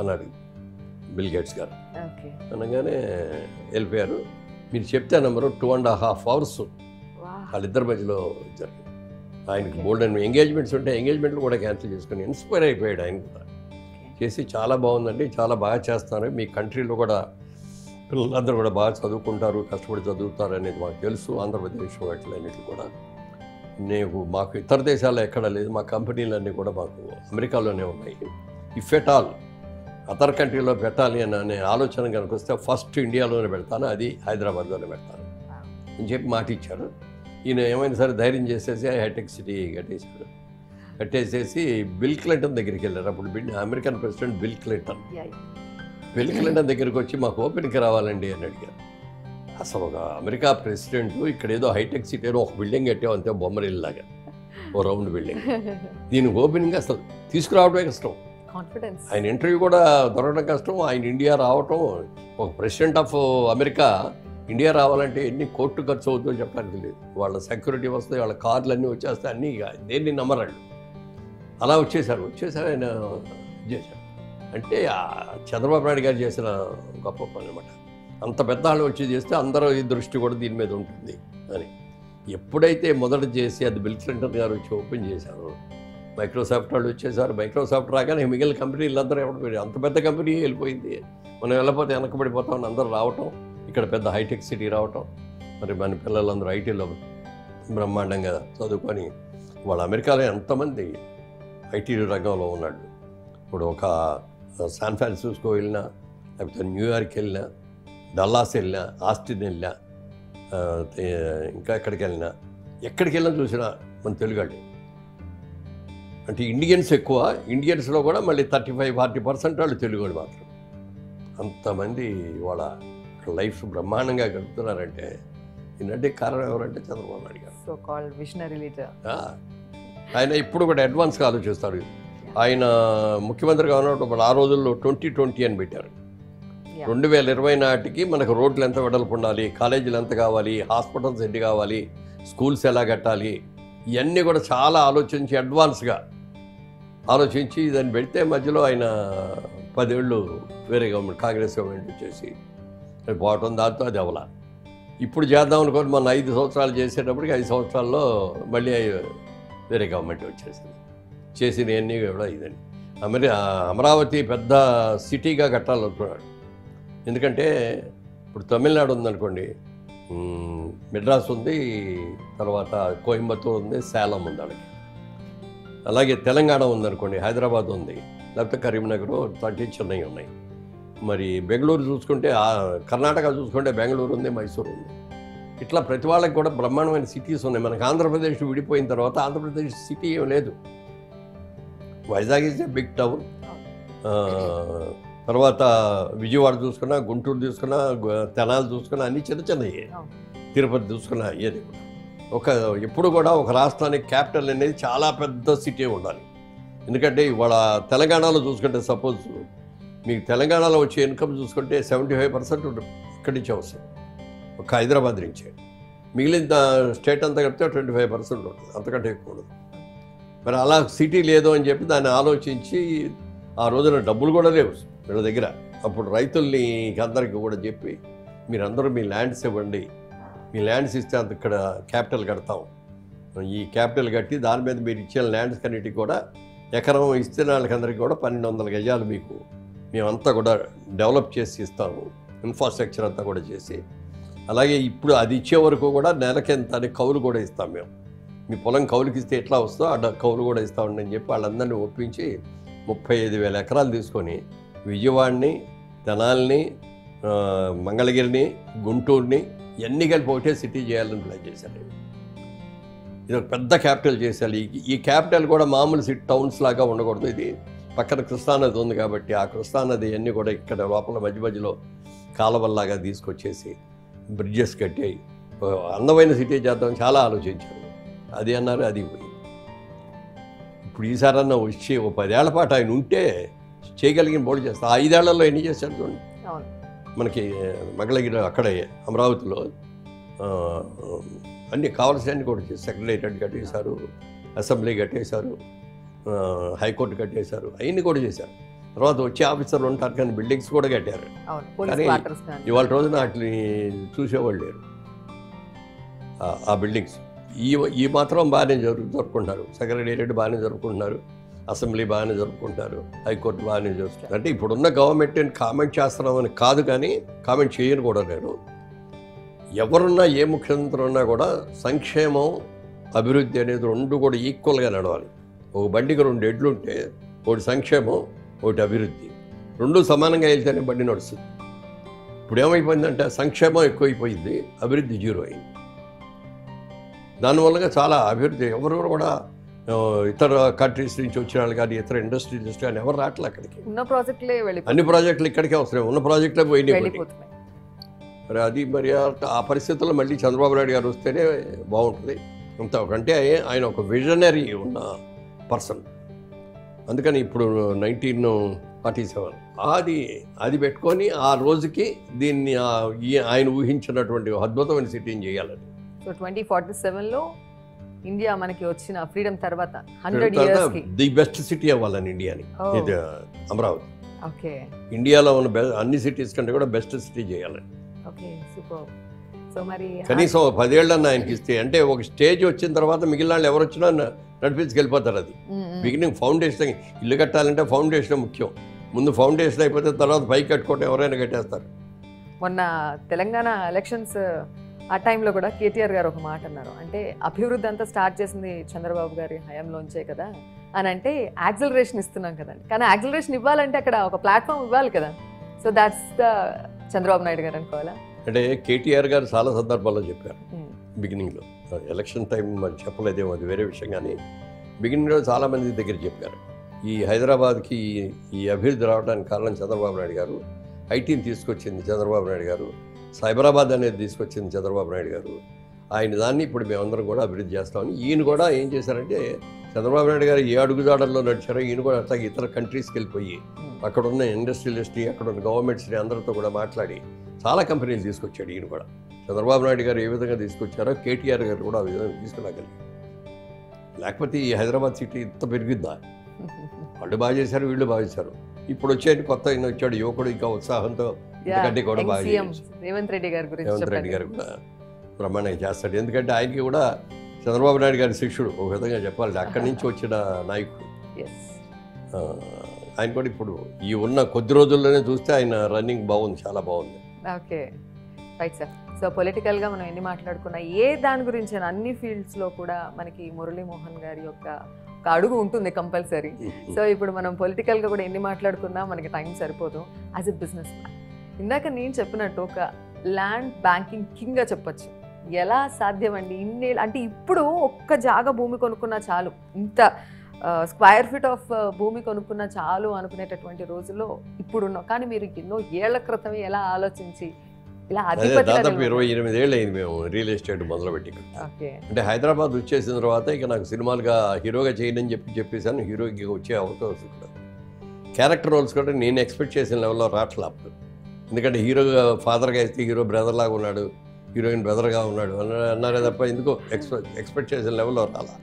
అన్నాడు బిల్ గేట్స్ గారు. అనగానే వెళ్ళిపోయారు. మీరు చెప్తే నెంబరు 2.5 hours వాళ్ళిద్దరి మధ్యలో జరిగింది. ఆయనకి బోల్డ్ అండ్ ఎంగేజ్మెంట్స్ ఉంటే ఎంగేజ్మెంట్లు కూడా క్యాన్సిల్ చేసుకుని ఇన్స్పైర్ అయిపోయాడు. ఆయన కూడా చేసి చాలా బాగుందండి, చాలా బాగా చేస్తారు, మీ కంట్రీలో కూడా పిల్లలందరూ కూడా బాగా చదువుకుంటారు, కష్టపడి చదువుతారు అనేది మాకు తెలుసు, ఆంధ్రప్రదేశ్ వాటిలన్నిటి కూడా మాకు ఇతర దేశాల్లో ఎక్కడ లేదు, మా కంపెనీలన్నీ కూడా మాకు అమెరికాలోనే ఉన్నాయి. ఇఫ్ ఎట్ ఆల్ అదర్ కంట్రీలో పెట్టాలి అనే ఆలోచన కనుక వస్తే ఫస్ట్ ఇండియాలోనే పెడతాను, అది హైదరాబాద్లోనే పెడతాను అని చెప్పి మాట ఇచ్చారు. ఈయన ఏమైనా సరే ధైర్యం చేసేసి హైటెక్ సిటీ కట్టేసేసి బిల్ క్లింటన్ దగ్గరికి వెళ్ళారు. అప్పుడు అమెరికన్ ప్రెసిడెంట్ బిల్ క్లింటన్ దగ్గరికి వచ్చి మాకు ఓపెన్కి రావాలండి అని అడిగారు. అసలు ఒక అమెరికా ప్రెసిడెంట్ ఇక్కడ ఏదో హైటెక్ సిటీలో ఒక బిల్డింగ్ కట్టావు అంతే, బొమ్మరిల్లాగా ఓ రౌండ్ బిల్డింగ్. దీని ఓపెనింగ్ అసలు తీసుకురావడమే కష్టం. కాన్ఫిడెన్స్. ఆయన ఇంటర్వ్యూ కూడా దొరకడం కష్టం. ఆయన ఇండియా రావటం, ఒక ప్రెసిడెంట్ ఆఫ్ అమెరికా ఇండియా రావాలంటే ఎన్ని కోట్లు ఖర్చు అవుతుందో చెప్పడానికి లేదు. వాళ్ళ సెక్యూరిటీ వస్తాయి, వాళ్ళ కార్లు అన్నీ వచ్చేస్తాయి, అన్నీ ఇక దేన్ని నమ్మరాళ్ళు. అలా వచ్చేసారు ఆయన చేశారు. అంటే చంద్రబాబు నాయుడు గారు చేసిన గొప్ప పని అనమాట. అంత పెద్ద వాళ్ళు వచ్చి చేస్తే అందరూ ఈ దృష్టి కూడా దీని మీద ఉంటుంది అని. ఎప్పుడైతే మొదట చేసి అది బిల్ క్లింటన్ గారు వచ్చి ఓపెన్ చేశారు, మైక్రోసాఫ్ట్ వాళ్ళు వచ్చేసారు. మైక్రోసాఫ్ట్ రాగానే మిగిలిన కంపెనీలందరూ ఎవరు, అంత పెద్ద కంపెనీ వెళ్ళిపోయింది, మనం వెళ్ళకపోతే వెనకబడిపోతామని అందరూ రావటం, ఇక్కడ పెద్ద హైటెక్ సిటీ రావటం. మరి మన పిల్లలందరూ ఐటీలో బ్రహ్మాండంగా చదువుకొని వాళ్ళు అమెరికాలో ఎంతమంది ఐటీ రంగంలో ఉన్నాడు. ఇప్పుడు ఒక శాన్ ఫ్రాన్సిస్కో వెళ్ళినా, లేకపోతే న్యూయార్క్ వెళ్ళినా, డల్లాస్ వెళ్ళినా, ఆస్టిన్ వెళ్ళినా, ఇంకా ఎక్కడికి వెళ్ళినా చూసినా మన తెలుగు. అంటే ఇండియన్స్ ఎక్కువ, ఇండియన్స్లో కూడా మళ్ళీ 35-40% వాళ్ళు తెలుగు వాళ్ళు మాత్రం. అంతమంది వాళ్ళ లైఫ్ బ్రహ్మాండంగా గడుపుతున్నారంటే ఏంటంటే కారణం ఎవరంటే చంద్రబాబు నాయుడు గారు. So called visionary leader. ఆయన ఇప్పుడు కూడా అడ్వాన్స్గా ఆలోచిస్తారు. ఆయన ముఖ్యమంత్రిగా ఉన్నప్పుడు ఆ రోజుల్లో 2020 అని పెట్టారు. 2020 నాటికి మనకు రోడ్లు ఎంత వెడల్పు ఉండాలి, కాలేజీలు ఎంత కావాలి, హాస్పిటల్స్ ఎన్ని కావాలి, స్కూల్స్ ఎలా కట్టాలి, ఇవన్నీ కూడా చాలా ఆలోచించి అడ్వాన్స్గా ఆలోచించి దాన్ని పెడితే మధ్యలో ఆయన 10 ఏళ్ళు వేరే గవర్నమెంట్, కాంగ్రెస్ గవర్నమెంట్ వచ్చేసి పోవటం, దాంతో అది అవలా. ఇప్పుడు చేద్దాం అనుకోని మన 5 సంవత్సరాలు చేసేటప్పటికి 5 సంవత్సరాల్లో మళ్ళీ వేరే గవర్నమెంట్ వచ్చేసింది. చేసినవన్నీ కూడా ఇదండి. అమరావతి పెద్ద సిటీగా కట్టాలనుకున్నాడు. ఎందుకంటే ఇప్పుడు తమిళనాడు ఉందనుకోండి, మెడ్రాస్ ఉంది, తర్వాత కోయంబత్తూర్ ఉంది, సేలం ఉంది వాళ్ళకి. అలాగే తెలంగాణ ఉందనుకోండి, హైదరాబాద్ ఉంది, లేకపోతే కరీంనగర్, చెన్నై ఉన్నాయి. మరి బెంగళూరు చూసుకుంటే, కర్ణాటక చూసుకుంటే బెంగళూరు ఉంది, మైసూరు ఉంది. ఇట్లా ప్రతి వాళ్ళకి కూడా బ్రహ్మాండమైన సిటీస్ ఉన్నాయి. మనకు ఆంధ్రప్రదేశ్ విడిపోయిన తర్వాత ఆంధ్రప్రదేశ్ సిటీ ఏం లేదు. Vizag is a big town. తర్వాత విజయవాడ చూసుకున్నా, గుంటూరు చూసుకున్నా, తెనాలి చూసుకున్నా, అన్నీ చిన్న చిన్నవి. తిరుపతి చూసుకున్నా, ఏది ఎప్పుడు కూడా ఒక రాష్ట్రానికి క్యాపిటల్ అనేది చాలా పెద్ద సిటీ ఉండాలి. ఎందుకంటే ఇవాళ తెలంగాణలో చూసుకుంటే, సపోజ్ మీకు తెలంగాణలో వచ్చే ఇన్కమ్ చూసుకుంటే 75% ఇక్కడి నుంచే వస్తుంది, ఒక హైదరాబాద్ నుంచే. మిగిలిన స్టేట్ అంతా కలిపితే 25% ఉంటుంది, అంతకంటే ఎక్కువ ఉండదు. మరి అలా సిటీ లేదు అని చెప్పి దాన్ని ఆలోచించి, ఆ రోజున డబ్బులు కూడా లేవు వీళ్ళ దగ్గర. అప్పుడు రైతుల్ని అందరికీ కూడా చెప్పి, మీరందరూ మీ ల్యాండ్స్ ఇవ్వండి, మీ ల్యాండ్స్ ఇస్తే అంత ఇక్కడ క్యాపిటల్ కడతాం, ఈ క్యాపిటల్ కట్టి దాని మీద మీరు ఇచ్చిన ల్యాండ్స్ కన్నిటికి కూడా ఎకరం ఇస్తే వాళ్ళకందరికీ కూడా 1200 గజాలు మీకు మేమంతా కూడా డెవలప్ చేసి ఇస్తాము, ఇన్ఫ్రాస్ట్రక్చర్ అంతా కూడా చేసి. అలాగే ఇప్పుడు అది ఇచ్చే వరకు కూడా నెలకెంత అని కౌలు కూడా ఇస్తాం మేము, మీ పొలం కౌలుకి ఇస్తే ఎట్లా వస్తుందో ఆ కౌలు కూడా ఇస్తామండి అని చెప్పి వాళ్ళందరినీ ఒప్పించి 35,000 ఎకరాలు తీసుకొని విజయవాడని, తెనాలిని, మంగళగిరిని, గుంటూరుని ఇవన్నీ కలిపి ఒకటే సిటీ చేయాలని ప్లాన్ చేశారు. ఇది ఒక పెద్ద క్యాపిటల్ చేసేయాలి. ఈ క్యాపిటల్ కూడా మామూలు సిటీ టౌన్స్ లాగా ఉండకూడదు. ఇది పక్కన కృష్ణానది ఉంది కాబట్టి ఆ కృష్ణానది అన్నీ కూడా ఇక్కడ లోపల మధ్యలో కాలువల్లాగా తీసుకొచ్చేసి బ్రిడ్జెస్ కట్టి అందమైన సిటీ చేద్దాం చాలా ఆలోచించారు. అది అన్నారు, అది పోయి. ఇప్పుడు ఈసారన్నా వచ్చి ఓ 10 ఏళ్ల పాటు ఆయన ఉంటే చేయగలిగిన బోర్డు చేస్తా. 5 ఏళ్లలో ఎన్ని చేశాడు చూడండి. మనకి మంగళగిరి అక్కడే అమరావతిలో అన్నీ కావాల్సినవన్నీ కూడా చేశారు. సెక్రటేరియట్ కట్టేశారు, అసెంబ్లీ కట్టేశారు, హైకోర్టు కట్టేశారు, అవన్నీ కూడా చేశారు. తర్వాత వచ్చే ఆఫీసర్లు ఉంటారు కానీ బిల్డింగ్స్ కూడా కట్టారు. కానీ ఇవాళ రోజున వాటిని చూసేవాళ్ళు లేరు. ఆ బిల్డింగ్స్ ఈ మాత్రం బాగానే జరుపుకుంటున్నారు. సెక్రటేరియట్ బాగానే జరుపుకుంటున్నారు, అసెంబ్లీ బాగానే జరుపుకుంటున్నారు, హైకోర్టు బాగానే జరుపుకుంటారు. అంటే ఇప్పుడున్న గవర్నమెంట్ని కామెంట్ చేస్తున్నామని కాదు, కానీ కామెంట్ చేయను కూడా నేను. ఎవరున్నా ఏ ముఖ్యమంత్రి ఉన్నా కూడా సంక్షేమం, అభివృద్ధి అనేది రెండు కూడా ఈక్వల్గా నడవాలి. ఒక బండికి 2 ఎడ్లు ఉంటే ఒకటి సంక్షేమం, ఒకటి అభివృద్ధి, రెండు సమానంగా వెళ్తేనే బండి నడుస్తుంది. ఇప్పుడు ఏమైపోయిందంటే సంక్షేమం ఎక్కువైపోయింది, అభివృద్ధి 0 అయింది. దానివల్లగా చాలా అభివృద్ధి ఎవరు కూడా ఇతర కంట్రీస్ నుంచి వచ్చిన వాళ్ళు కానీ ఇతర ఇండస్ట్రీస్ కానీ ఎవరు రావట్లే అక్కడికి. ఉన్న ప్రాజెక్టులే అన్ని ప్రాజెక్టులు ఇక్కడికే వస్తున్నాయి, ఉన్న ప్రాజెక్టులే పోయినాయి. మరి అది మరి ఆ పరిస్థితుల్లో మళ్ళీ చంద్రబాబు నాయుడు గారు వస్తేనే బాగుంటుంది. అంత అంటే ఆయన ఒక విజనరీ ఉన్న పర్సన్. అందుకని ఇప్పుడు 1947 అది పెట్టుకొని ఆ రోజుకి దీన్ని ఆయన ఊహించినటువంటి అద్భుతమైన సిటీని చేయాలని. సో 2047లో ఇండియా మనకి వచ్చిన ఫ్రీడమ్ తర్వాత 100 years కి ది బెస్ట్ సిటీ అవ్వాలని ఇండియాని. ఇది అమరావతి ఓకే ఇండియాలో ఉన్న అన్ని సిటీస్ కంటే కూడా బెస్ట్ సిటీ చేయాలని. Okay super. సో మరి కనీసం 10 ఏళ్ళన్నా ఆయనకి ఇస్తే, అంటే ఒక స్టేజ్ వచ్చిన తర్వాత మిగిలిన వాళ్ళు ఎవరు వచ్చినా నడిపించుకెళ్ళిపోతారు. అది బిగినింగ్ ఫౌండేషన్. ఇల్లు కట్టాలంటే ఫౌండేషన్ ముఖ్యం. ముందు ఫౌండేషన్ అయిపోతే తర్వాత పైకి కట్టుకోవటం ఎవరైనా కట్టేస్తారు. మొన్న తెలంగాణ ఎలక్షన్స్ ఆ టైంలో కూడా కేటీఆర్ గారు ఒక మాట అన్నారు, అంటే అభివృద్ధి అంతా స్టార్ట్ చేసింది చంద్రబాబు గారి హయాంలోంచే కదా అని, అంటే యాక్సిలరేషన్ ఇస్తున్నాం కదండి. కానీ యాక్సిలరేషన్ ఇవ్వాలంటే అక్కడ ఒక ప్లాట్ఫామ్ ఇవ్వాలి కదా. So that's the Chandrababu Naidu గారు అనుకోవాలా? అంటే కేటీఆర్ గారు చాలా సందర్భాల్లో చెప్పారు బిగినింగ్లో. ఎలక్షన్ టైం మరి చెప్పలేదేమో, అది వేరే విషయం. కానీ బిగినింగ్లో చాలామంది దగ్గర చెప్పారు ఈ హైదరాబాద్కి ఈ అభివృద్ధి రావడానికి కారణం చంద్రబాబు నాయుడు గారు. ఐటీని తీసుకొచ్చింది చంద్రబాబు నాయుడు గారు. సైబరాబాద్ అనేది తీసుకొచ్చింది చంద్రబాబు నాయుడు గారు. ఆయన దాన్ని ఇప్పుడు మేమందరం కూడా అభివృద్ధి చేస్తామని. ఈయన కూడా ఏం చేశారంటే, చంద్రబాబు నాయుడు గారు ఏ అడుగుదాడల్లో నడిచారో ఈయన కూడా అట్లాగే ఇతర కంట్రీస్కి వెళ్ళిపోయి అక్కడ ఉన్న ఇండస్ట్రియలిస్ట్ని, అక్కడ ఉన్న గవర్నమెంట్స్ని అందరితో కూడా మాట్లాడి చాలా కంపెనీలు తీసుకొచ్చాడు ఈయన కూడా. చంద్రబాబు నాయుడు గారు ఏ విధంగా తీసుకొచ్చారో కేటీఆర్ గారు కూడా ఆ విధంగా తీసుకురాగలిగారు. లేకపోతే ఈ హైదరాబాద్ సిటీ ఇంత పెరిగిద్దా? వాళ్ళు బాగా చేశారు, వీళ్ళు బాగా చేశారు. ఇప్పుడు వచ్చేది కొత్త ఆయన వచ్చాడు యువకుడు, ఇంకా ఉత్సాహంతో ఇంతకంటే కూడా బాగా రేవంత్ రెడ్డి గారు కూడా బ్రహ్మాండంగా చేస్తాడు. ఎందుకంటే ఆయనకి కూడా చంద్రబాబు నాయుడు గారి శిష్యుడు ఒక విధంగా చెప్పాలంటే, అక్కడి నుంచి వచ్చిన నాయకుడు ఆయన కూడా. ఇప్పుడు ఈ ఉన్న కొద్ది రోజుల్లోనే చూస్తే ఆయన రన్నింగ్ బాగుంది, చాలా బాగుంది. Okay right sir. సో పొలిటికల్గా మనం ఎన్ని మాట్లాడుకున్నా ఏ దాని గురించి అన్ని ఫీల్డ్స్లో కూడా మనకి మురళీమోహన్ గారి యొక్క ఒక అడుగు ఉంటుంది కంపల్సరీ. సో ఇప్పుడు మనం పొలిటికల్గా కూడా ఎన్ని మాట్లాడుకున్నా మనకి టైం సరిపోదు. యాజ్ ఎ బిజినెస్ మ్యాన్, ఇందాక నేను చెప్పినట్టు ఒక ల్యాండ్ బ్యాంకింగ్ కింగ్గా చెప్పచ్చు. ఎలా సాధ్యమండి ఇన్నేళ్ళు? అంటే ఇప్పుడు ఒక్క జాగా భూమి కొనుక్కున్నా చాలు, ఇంత స్క్వేర్ ఫీట్ ఆఫ్ భూమి కొనుక్కున్నా చాలు అనుకునేటటువంటి రోజుల్లో ఇప్పుడున్నాం. కానీ మీరు ఎన్నో ఏళ్ల క్రితమే ఎలా ఆలోచించి ఇలా దాదాపు 28 ఏళ్ళు అయింది మేము రియల్ ఎస్టేట్ మొదలుపెట్టి. అంటే హైదరాబాద్ వచ్చేసిన తర్వాత ఇక నాకు సినిమాలుగా హీరోగా చేయనని చెప్పేసాను. హీరోకి వచ్చే అవకాశం కూడా క్యారెక్టర్ రోల్స్ కూడా నేను ఎక్స్పెక్ట్ చేసిన లెవెల్లో రావట్లే అప్పుడు. ఎందుకంటే హీరోగా ఫాదర్గా అయితే హీరో బ్రదర్ లాగా ఉన్నాడు, హీరోయిన్ బ్రదర్గా ఉన్నాడు అన్నారే తప్ప ఎందుకో ఎక్స్పెక్ట్ చేసిన లెవెల్లో రాలా.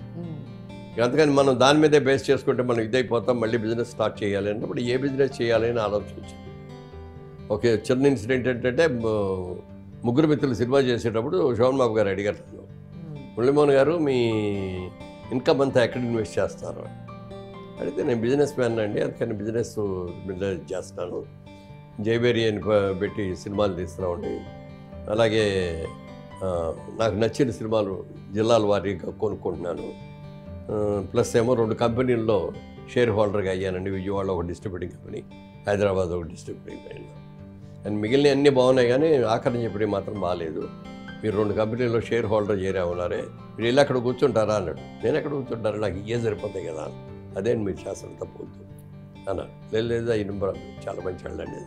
అందుకని మనం దాని మీదే బేస్ చేసుకుంటే మనం ఇదైపోతాం, మళ్ళీ బిజినెస్ స్టార్ట్ చేయాలి అన్నప్పుడు ఏ బిజినెస్ చేయాలి అని ఆలోచించాను. ఓకే, చిన్న ఇన్సిడెంట్ ఏంటంటే, ముగ్గురు మిత్రులు సినిమా చేసేటప్పుడు శోభన్ బాబు గారు అడిగారు, మురళీమోహన్ గారు మీ ఇన్కమ్ అంతా ఎక్కడ ఇన్వెస్ట్ చేస్తారు అడిగితే, నేను బిజినెస్ మ్యాన్ అండి, అందుకని బిజినెస్ చేస్తాను, జైబేరి అని పెట్టి సినిమాలు తీస్తున్నామండి, అలాగే నాకు నచ్చిన సినిమాలు జిల్లాల వారీగా కొనుక్కుంటున్నాను, ప్లస్ ఏమో 2 కంపెనీల్లో షేర్ హోల్డర్గా అయ్యానండి. విజయవాడలో ఒక డిస్ట్రిబ్యూటింగ్ కంపెనీ, హైదరాబాద్ ఒక డిస్ట్రిబ్యూటింగ్ కంపెనీ. అండ్ మిగిలిన అన్నీ బాగున్నాయి, కానీ ఆఖరి చెప్పి మాత్రం బాగాలేదు. మీరు 2 కంపెనీల్లో షేర్ హోల్డర్ చేరే ఉన్నారే, మీరు వెళ్ళి అక్కడ కూర్చుంటారా అన్నాడు. నేను ఎక్కడ కూర్చుంటారా, నాకు ఇవే సరిపోతాయి కదా, అదే మీరు శాస్త్రం తప్పవద్దు అన్నాడు. లేదు అయిన చాలా మంచి వాళ్ళండి.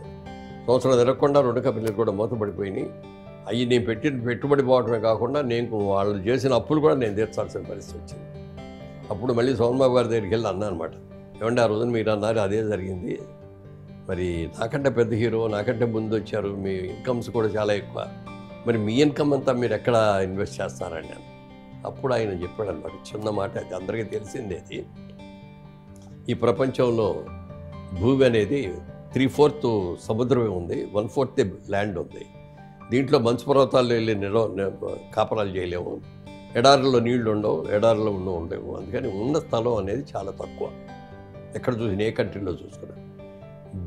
సంవత్సరం తిరగకుండా 2 కంపెనీలు కూడా మూతపడిపోయినాయి. అవి నేను పెట్టిన పెట్టుబడి పోవడమే కాకుండా నేను వాళ్ళు చేసిన అప్పులు కూడా నేను తీర్చాల్సిన పరిస్థితి వచ్చింది. అప్పుడు మళ్ళీ సోమన్ బాబు గారి దగ్గరికి వెళ్ళి అన్నా అనమాట, ఏమంటే ఆ రోజున మీరు అన్నారు అదే జరిగింది, మరి నాకంటే పెద్ద హీరో, నాకంటే ముందు వచ్చారు, మీ ఇన్కమ్స్ కూడా చాలా ఎక్కువ, మరి మీ ఇన్కమ్ అంతా మీరు ఎక్కడ ఇన్వెస్ట్ చేస్తారండి అని. అప్పుడు ఆయన చెప్పాడు అనమాట, చిన్న మాట, అది అందరికీ తెలిసిందేది, ఈ ప్రపంచంలో భూమి అనేది 3/4 సముద్రమే ఉంది, 1/4 ల్యాండ్ ఉంది. దీంట్లో మంచు పర్వతాల్లో వెళ్ళి కాపరాలు చేయలేము, ఎడారుల్లో నీళ్లు ఉండవు, ఎడారులో ఉండవు. అందుకని ఉన్న స్థలం అనేది చాలా తక్కువ, ఎక్కడ చూసిన ఏ కంట్రీలో చూసుకున్నా.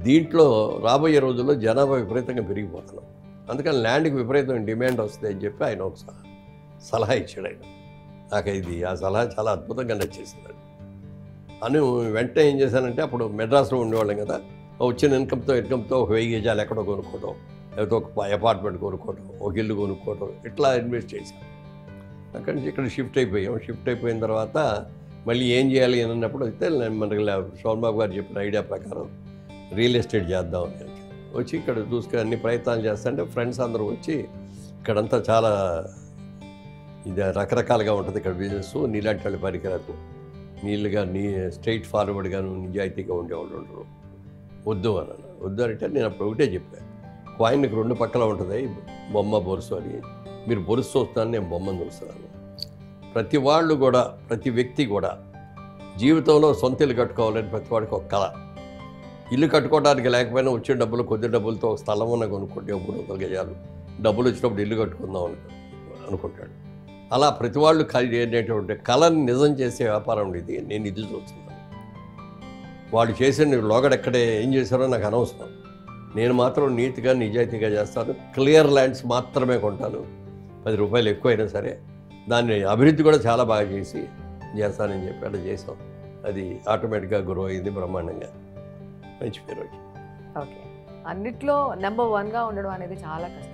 దీంట్లో రాబోయే రోజుల్లో జనాభా విపరీతంగా పెరిగిపోతున్నాం, అందుకని ల్యాండ్కి విపరీతమైన డిమాండ్ వస్తుంది అని చెప్పి ఆయన ఒక సలహా ఇచ్చాడు. ఆయన నాకు ఇది ఆ సలహా చాలా అద్భుతంగా నచ్చేసింది అని వెంటనే ఏం చేశానంటే, అప్పుడు మెడ్రాస్లో ఉండేవాళ్ళం కదా, వచ్చిన ఇన్కమ్తో ఒక 1000 గజాలు ఎక్కడో కొనుక్కోవడం, లేకపోతే ఒక అపార్ట్మెంట్ కొనుక్కోవడం, ఒక ఇల్లు కొనుక్కోవడం, ఇట్లా ఇన్వెస్ట్ చేశాను. అక్కడి నుంచి ఇక్కడ షిఫ్ట్ అయిపోయాం. షిఫ్ట్ అయిపోయిన తర్వాత మళ్ళీ ఏం చేయాలి అని అన్నప్పుడు అయితే మనకి శోభన్ బాబు గారు చెప్పిన ఐడియా ప్రకారం రియల్ ఎస్టేట్ చేద్దాం అని వచ్చి ఇక్కడ చూసుకొని అన్ని ప్రయత్నాలు చేస్తుంటే ఫ్రెండ్స్ అందరూ వచ్చి ఇక్కడంతా చాలా ఇది రకరకాలుగా ఉంటుంది ఇక్కడ బిజినెస్. నీలాంటి వాళ్ళు పనికిరారు, నీళ్ళుగా స్ట్రైట్ ఫార్వర్డ్గాను నిజాయితీగా ఉండేవాళ్ళు ఉండరు. వద్దు అన్నాను. వద్దు అంటే నేను అప్పుడు ఒకటే చెప్పాను, కాయిన్కి 2 పక్కల ఉంటుంది బొమ్మ బొరుసు అని. మీరు బొరుసు చూస్తున్నాను, నేను బొమ్మను చూస్తున్నాను. ప్రతి వాళ్ళు కూడా, ప్రతి వ్యక్తి కూడా జీవితంలో సొంత ఇల్లు కట్టుకోవాలని ప్రతి వాడికి ఒక కళ. ఇల్లు కట్టుకోవడానికి లేకపోయినా వచ్చే డబ్బులు, కొద్ది డబ్బులతో ఒక స్థలం ఉన్న కొనుక్కుంటే 300 గజాలు డబ్బులు వచ్చినప్పుడు ఇల్లు కట్టుకుందాం అనుకుంటాడు. అలా ప్రతి వాళ్ళు అనేటువంటి కళని నిజం చేసే వ్యాపారం ఇది. నేను ఇది చూస్తున్నాను. వాళ్ళు చేసిన లోగడెక్కడే ఏం చేశారో నాకు అనవసరం. నేను మాత్రం నీతిగా నిజాయితీగా చేస్తాను. క్లియర్ ల్యాండ్స్ మాత్రమే కొంటాను. 10 రూపాయలు ఎక్కువైనా సరే దాన్ని అభివృద్ధి కూడా చాలా బాగా చేస్తానని చెప్పి అలా చేసాం. అది ఆటోమేటిక్గా గ్రో అయింది బ్రహ్మాండంగా. మంచి పేరు వచ్చింది. ఓకే, అన్నిట్లో నెంబర్ 1గా ఉండడం అనేది చాలా కష్టం.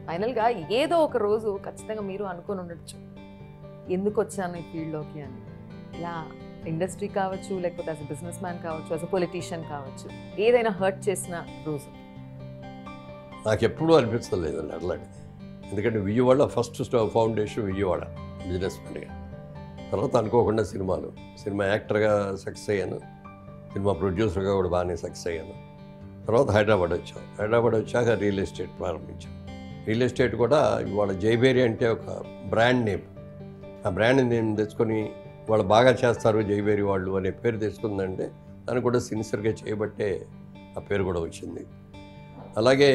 ఫైనల్గా ఏదో ఒక రోజు ఖచ్చితంగా మీరు అనుకొని ఉండొచ్చు, ఎందుకు వచ్చాను ఈ ఫీల్డ్లోకి అని. ఇలా ఇండస్ట్రీ కావచ్చు, లేకపోతే యాజ్ అ బిజినెస్ మ్యాన్ కావచ్చు, యాజ్ అ పొలిటీషియన్ కావచ్చు, ఏదైనా హర్ట్ చేసిన రోజు? నాకు ఎప్పుడూ అనిపించలేదండి అట్లాంటిది. ఎందుకంటే Vijayawada first foundation Vijayawada business మ్యాన్గా. తర్వాత అనుకోకుండా సినిమా యాక్టర్గా సక్సెస్ అయ్యాను. సినిమా ప్రొడ్యూసర్గా కూడా బాగానే సక్సెస్ అయ్యాను. తర్వాత హైదరాబాద్ వచ్చాక రియల్ ఎస్టేట్ ప్రారంభించాను. రియల్ ఎస్టేట్ కూడా ఇవాళ జైబేరి అంటే ఒక బ్రాండ్ నేమ్. ఆ బ్రాండ్ నేమ్ తెచ్చుకొని వాళ్ళు బాగా చేస్తారు జైబేరి వాళ్ళు అనే పేరు తెచ్చుకుందంటే దాన్ని కూడా సిన్సియర్గా చేయబట్టే ఆ పేరు కూడా వచ్చింది. అలాగే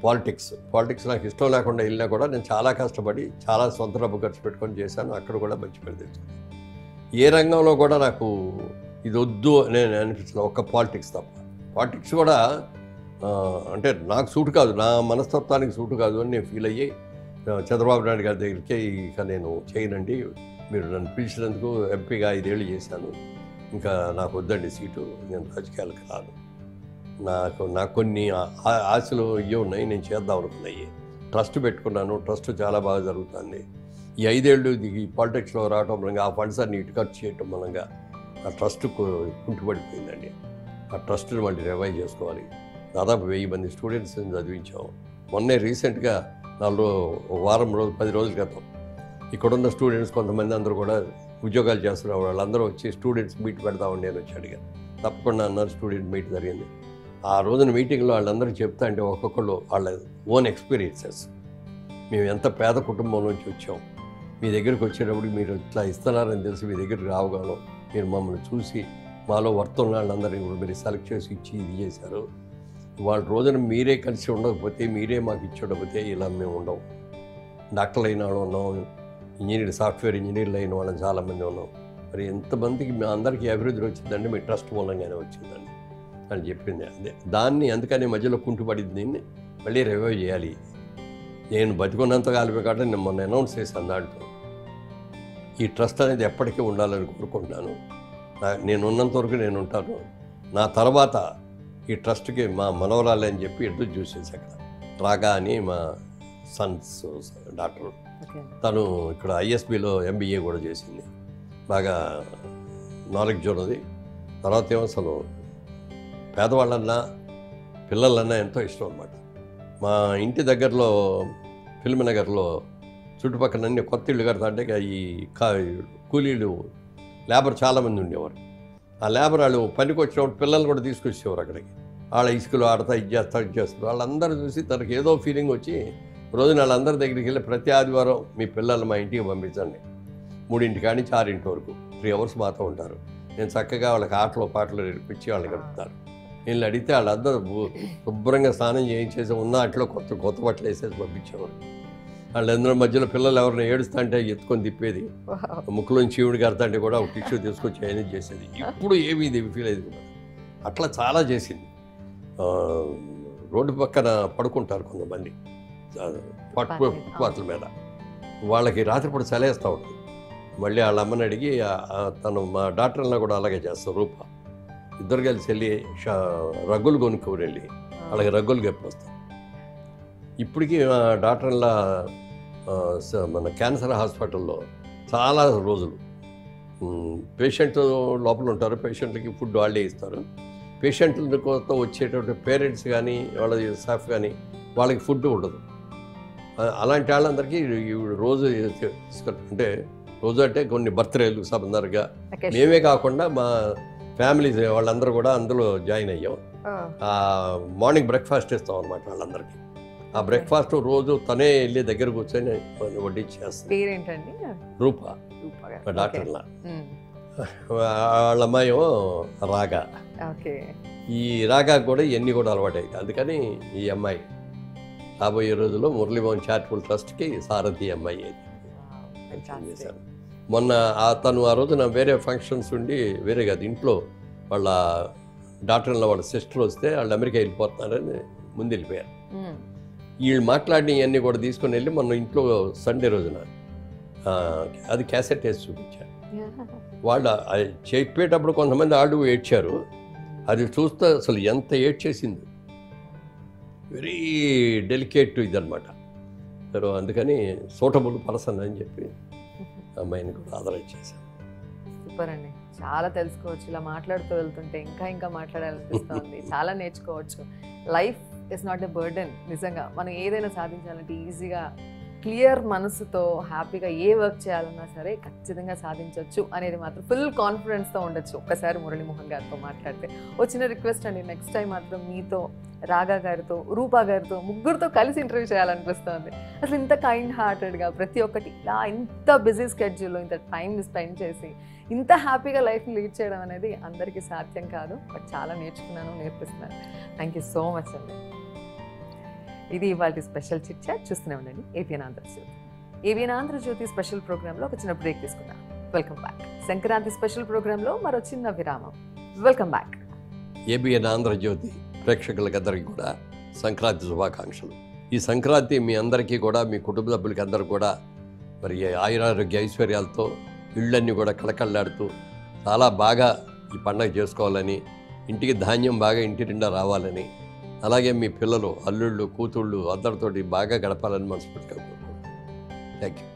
పాలిటిక్స్ నాకు ఇష్టం లేకుండా వెళ్ళినా కూడా నేను చాలా కష్టపడి చాలా సొంత డబ్బు ఖర్చు పెట్టుకొని చేశాను. అక్కడ కూడా మంచి పేరు తెచ్చుకున్నాను. ఏ రంగంలో కూడా నాకు ఇది వద్దు నేను అనిపించలేదు, ఒక్క పాలిటిక్స్ తప్ప. పాలిటిక్స్ కూడా అంటే నాకు సూట్ కాదు, నా మనస్తత్వానికి సూట్ కాదు అని నేను ఫీల్ అయ్యి చంద్రబాబు నాయుడు గారి దగ్గరికి ఇక నేను చేయనండి, మీరు నన్ను పిలిచినందుకు ఎంపీగా 5 ఏళ్ళు చేశాను, ఇంకా నాకు వద్దండి సీటు, నేను రాజకీయాలకు రాను, నాకు కొన్ని ఆశలు ఇవి ఉన్నాయి, నేను చేద్దాం అనుకున్నాయి. ట్రస్ట్ పెట్టుకున్నాను, ట్రస్ట్ చాలా బాగా జరుగుతుంది. ఈ 5 ఏళ్ళు ఈ పాలిటిక్స్లో రావడం మూలంగా ఆ ఫండ్స్ అన్ని ఇటు ఖర్చు చేయటం మూలంగా ఆ ట్రస్ట్ కుంటుపడిపోయిందండి. ఆ ట్రస్ట్ని మళ్ళీ రివైవ్ చేసుకోవాలి. దాదాపు 1000 మంది స్టూడెంట్స్ని చదివించాము. మొన్నే రీసెంట్గా 1 వారం 10 రోజుల క్రితం ఇక్కడున్న స్టూడెంట్స్ కొంతమంది అందరూ కూడా ఉద్యోగాలు చేస్తున్నారు, వాళ్ళందరూ వచ్చి స్టూడెంట్స్ మీట్ పెడతామండి అని వచ్చి అడిగారు. తప్పకుండా అన్నారు. స్టూడెంట్ మీట్ జరిగింది. ఆ రోజున మీటింగ్లో వాళ్ళందరూ చెప్తా అంటే ఒక్కొక్కళ్ళు వాళ్ళ ఓన్ ఎక్స్పీరియన్సెస్, మేము ఎంత పేద కుటుంబం నుంచి వచ్చాం, మీ దగ్గరికి వచ్చేటప్పుడు మీరు ఇట్లా ఇస్తున్నారని తెలిసి మీ దగ్గరికి రావగాను మీరు మమ్మల్ని చూసి మాలో వర్త్ ఉన్న వాళ్ళందరినీ కూడా మీరు సెలెక్ట్ చేసి ఇచ్చి ఇది చేశారు. వాళ్ళ రోజున మీరే కలిసి ఉండకపోతే, మీరే మాకు ఇచ్చేటకపోతే ఇలా మేము ఉండవు. డాక్టర్లు అయిన వాళ్ళు ఉన్నాం, సాఫ్ట్వేర్ ఇంజనీర్లు అయిన వాళ్ళని చాలామంది ఉన్నాం. మరి ఎంతమందికి మీ అందరికీ అభివృద్ధి వచ్చిందండి మీ ట్రస్ట్ మూలంగానే వచ్చిందండి అని చెప్పింది. అదే దాన్ని అందుకని మధ్యలో కుంటుపడింది, దీన్ని మళ్ళీ రివైవ్ చేయాలి. నేను బతికున్నంతకాలమే కాబట్టి నేను మొన్న అనౌన్స్ చేశాను దాంట్లో ఈ ట్రస్ట్ అనేది ఎప్పటికీ ఉండాలని కోరుకుంటున్నాను. నేను ఉన్నంత వరకు నేను ఉంటాను. నా తర్వాత ఈ ట్రస్ట్కి మా మనవరాలు అని చెప్పి ఇంట్రడ్యూస్ చేసి అక్కడ రాగా అని మా సన్స్ డాక్టర్, తను ఇక్కడ ఐఎస్బిలో ఎంబీఏ కూడా చేసింది, బాగా నాలెడ్జ్ ఉన్నది. తర్వాత ఏమో అసలు పేదవాళ్ళన్నా పిల్లలన్నా ఎంతో ఇష్టం అన్నమాట. మా ఇంటి దగ్గరలో ఫిల్మ్ నగర్లో చుట్టుపక్కల అన్ని కొత్త ఇళ్ళు కడతా అంటే ఈ కూలీలు లేబర్ చాలామంది ఉండేవారు. ఆ లేబర్ వాళ్ళు పనికి వచ్చినప్పుడు పిల్లలు కూడా తీసుకొచ్చేవారు అక్కడికి. వాళ్ళ ఇసుకలు ఆడతా ఇది చేస్తారు. వాళ్ళందరూ చూసి తనకు ఏదో ఫీలింగ్ వచ్చి రోజున వాళ్ళందరి దగ్గరికి వెళ్ళి ప్రతి ఆదివారం మీ పిల్లలు మా ఇంటికి పంపించండి, 3 కాడి నుంచి 6 వరకు 3 అవర్స్ మాత్రం ఉంటారు, నేను చక్కగా వాళ్ళకి ఆటలు పాటలు నేర్పించి వాళ్ళని గడుపుతారు. వీళ్ళు అడిగితే వాళ్ళందరూ శుభ్రంగా స్నానం చేయించేసి ఉన్న అట్లో కొత్త బట్టలు వేసేసి పంపించేవారు. వాళ్ళందరూ మధ్యలో పిల్లలు ఎవరిని ఏడుస్తా అంటే ఎత్తుకొని తిప్పేది, ముక్కులోంచి చీవుడు కడతాంటే కూడా ఒక టిష్యూ తీసుకొచ్చి ఆయన చేసేది. ఇప్పుడు ఏమీ ఇది ఫీల్ అయ్యేది కూడా. అట్లా చాలా చేసింది. రోడ్డు పక్కన పడుకుంటారు కొంతమంది ఫుట్పాత్ల మీద, వాళ్ళకి రాత్రిపూట చలేస్తూ ఉంటుంది. మళ్ళీ వాళ్ళ అమ్మని అడిగి తను మా డాక్టర్లా కూడా అలాగే చేస్తారు. రూప ఇద్దరు కలిసి వెళ్ళి రగ్గులు కొనుక్కొని వెళ్ళి వాళ్ళకి రగ్గులు గెప్పొస్తాం. ఇప్పటికీ డాక్టర్ల మన క్యాన్సర్ హాస్పిటల్లో చాలా రోజులు పేషెంట్ లోపల ఉంటారు, పేషెంట్లకి ఫుడ్ వాళ్ళే ఇస్తారు. పేషెంట్లతో వచ్చేటటువంటి పేరెంట్స్ కానీ వాళ్ళ స్టాఫ్ కానీ వాళ్ళకి ఫుడ్ ఉండదు. అలాంటి వాళ్ళందరికీ రోజు అంటే రోజు అంటే కొన్ని బర్త్డేలు సందర్గా మేమే కాకుండా మా ఫ్యామిలీ వాళ్ళందరూ కూడా అందులో జాయిన్ అయ్యాం. మార్నింగ్ బ్రేక్ఫాస్ట్ ఇస్తాం అనమాట వాళ్ళందరికీ. ఆ బ్రేక్ఫాస్ట్ రోజు తనే వెళ్ళి దగ్గర కూర్చొని వడ్డించేస్తాం. రూపా డాక్టర్లా, వాళ్ళ అమ్మాయి రాగా. ఈ రాగా కూడా ఇవన్నీ కూడా అలవాటు. అందుకని ఈ అమ్మాయి రాబోయే రోజుల్లో మురళీమోహన్ చారిటబుల్ ట్రస్ట్కి సారథి అమ్మాయి చేశాను. మొన్న తను ఆ రోజున వేరే ఫంక్షన్స్ ఉండి వేరే కాదు ఇంట్లో వాళ్ళ డాక్టర్లో వాళ్ళ సిస్టర్ వస్తే వాళ్ళు అమెరికా వెళ్ళిపోతున్నారని ముందు వెళ్ళిపోయారు. వీళ్ళు మాట్లాడినవన్నీ కూడా తీసుకొని వెళ్ళి మొన్న ఇంట్లో సండే రోజున అది క్యాసెట్ వేసి చూపించారు. వాళ్ళు చెప్పేటప్పుడు కొంతమంది వాళ్ళు ఏడ్చారు. అది చూస్తే అసలు ఎంత ఏడ్చేసింది. వెరీ డెలికేట్ ఇదనమాట. సో అందుకని సూటబుల్ పర్సన్ అని చెప్పి అమ్మాయిని కూడా ఆదరణ చేశాను. సూపర్ అండి, చాలా తెలుసుకోవచ్చు. ఇలా మాట్లాడుతూ వెళ్తుంటే ఇంకా ఇంకా మాట్లాడాలనిపిస్తుంది. చాలా నేర్చుకోవచ్చు. Life is not a burden. నిజంగా మనం ఏదైనా సాధించాలంటే ఈజీగా క్లియర్ మనసుతో హ్యాపీగా ఏ వర్క్ చేయాలన్నా సరే ఖచ్చితంగా సాధించవచ్చు అనేది మాత్రం ఫుల్ కాన్ఫిడెన్స్తో ఉండొచ్చు ఒక్కసారి మురళీమోహన్ గారితో మాట్లాడితే. వచ్చిన రిక్వెస్ట్ అండి, నెక్స్ట్ టైం మాత్రం మీతో, రాగా గారితో, రూపా గారితో, ముగ్గురితో కలిసి ఇంటర్వ్యూ చేయాలనిపిస్తుంది. అసలు ఇంత కైండ్ హార్టెడ్గా ప్రతి ఒక్కటి ఇలా ఇంత బిజీ స్కెడ్యూల్లో ఇంత టైం స్పెండ్ చేసి ఇంత హ్యాపీగా లైఫ్ని లీడ్ చేయడం అనేది అందరికీ సాధ్యం కాదు. బట్ చాలా నేర్చుకున్నాను, నేర్పిస్తున్నాను. థ్యాంక్ యూ సో మచ్ అండి. ఇది ఇవాళ స్పెషల్ చిట్ చాట్. చూస్తూనే ఉండండి ABN Andhra Jyothi. ABN Andhra Jyothi special ప్రోగ్రాంలో ఒక చిన్న బ్రేక్ తీసుకుందాం. Welcome back. సంక్రాంతి స్పెషల్ ప్రోగ్రాంలో మరో చిన్న విరామం. Welcome back. ఏబిఎన్ ఆంధ్రజ్యోతి ప్రేక్షకులకందరికీ కూడా సంక్రాంతి శుభాకాంక్షలు. ఈ సంక్రాంతి మీ అందరికీ కూడా, మీ కుటుంబ సభ్యులకి అందరూ కూడా మరి ఆయురారోగ్య ఐశ్వర్యాలతో ఇళ్ళన్నీ కూడా కళకళలాడుతూ చాలా బాగా ఈ పండుగ చేసుకోవాలని, ఇంటికి ధాన్యం బాగా ఇంటి నిండా రావాలని, అలాగే మీ పిల్లలు, అల్లుళ్ళు, కూతుళ్ళు అందరితోటి బాగా గడపాలని మనస్ఫూర్తిగా కోరుకుంటున్నాను. Thank you.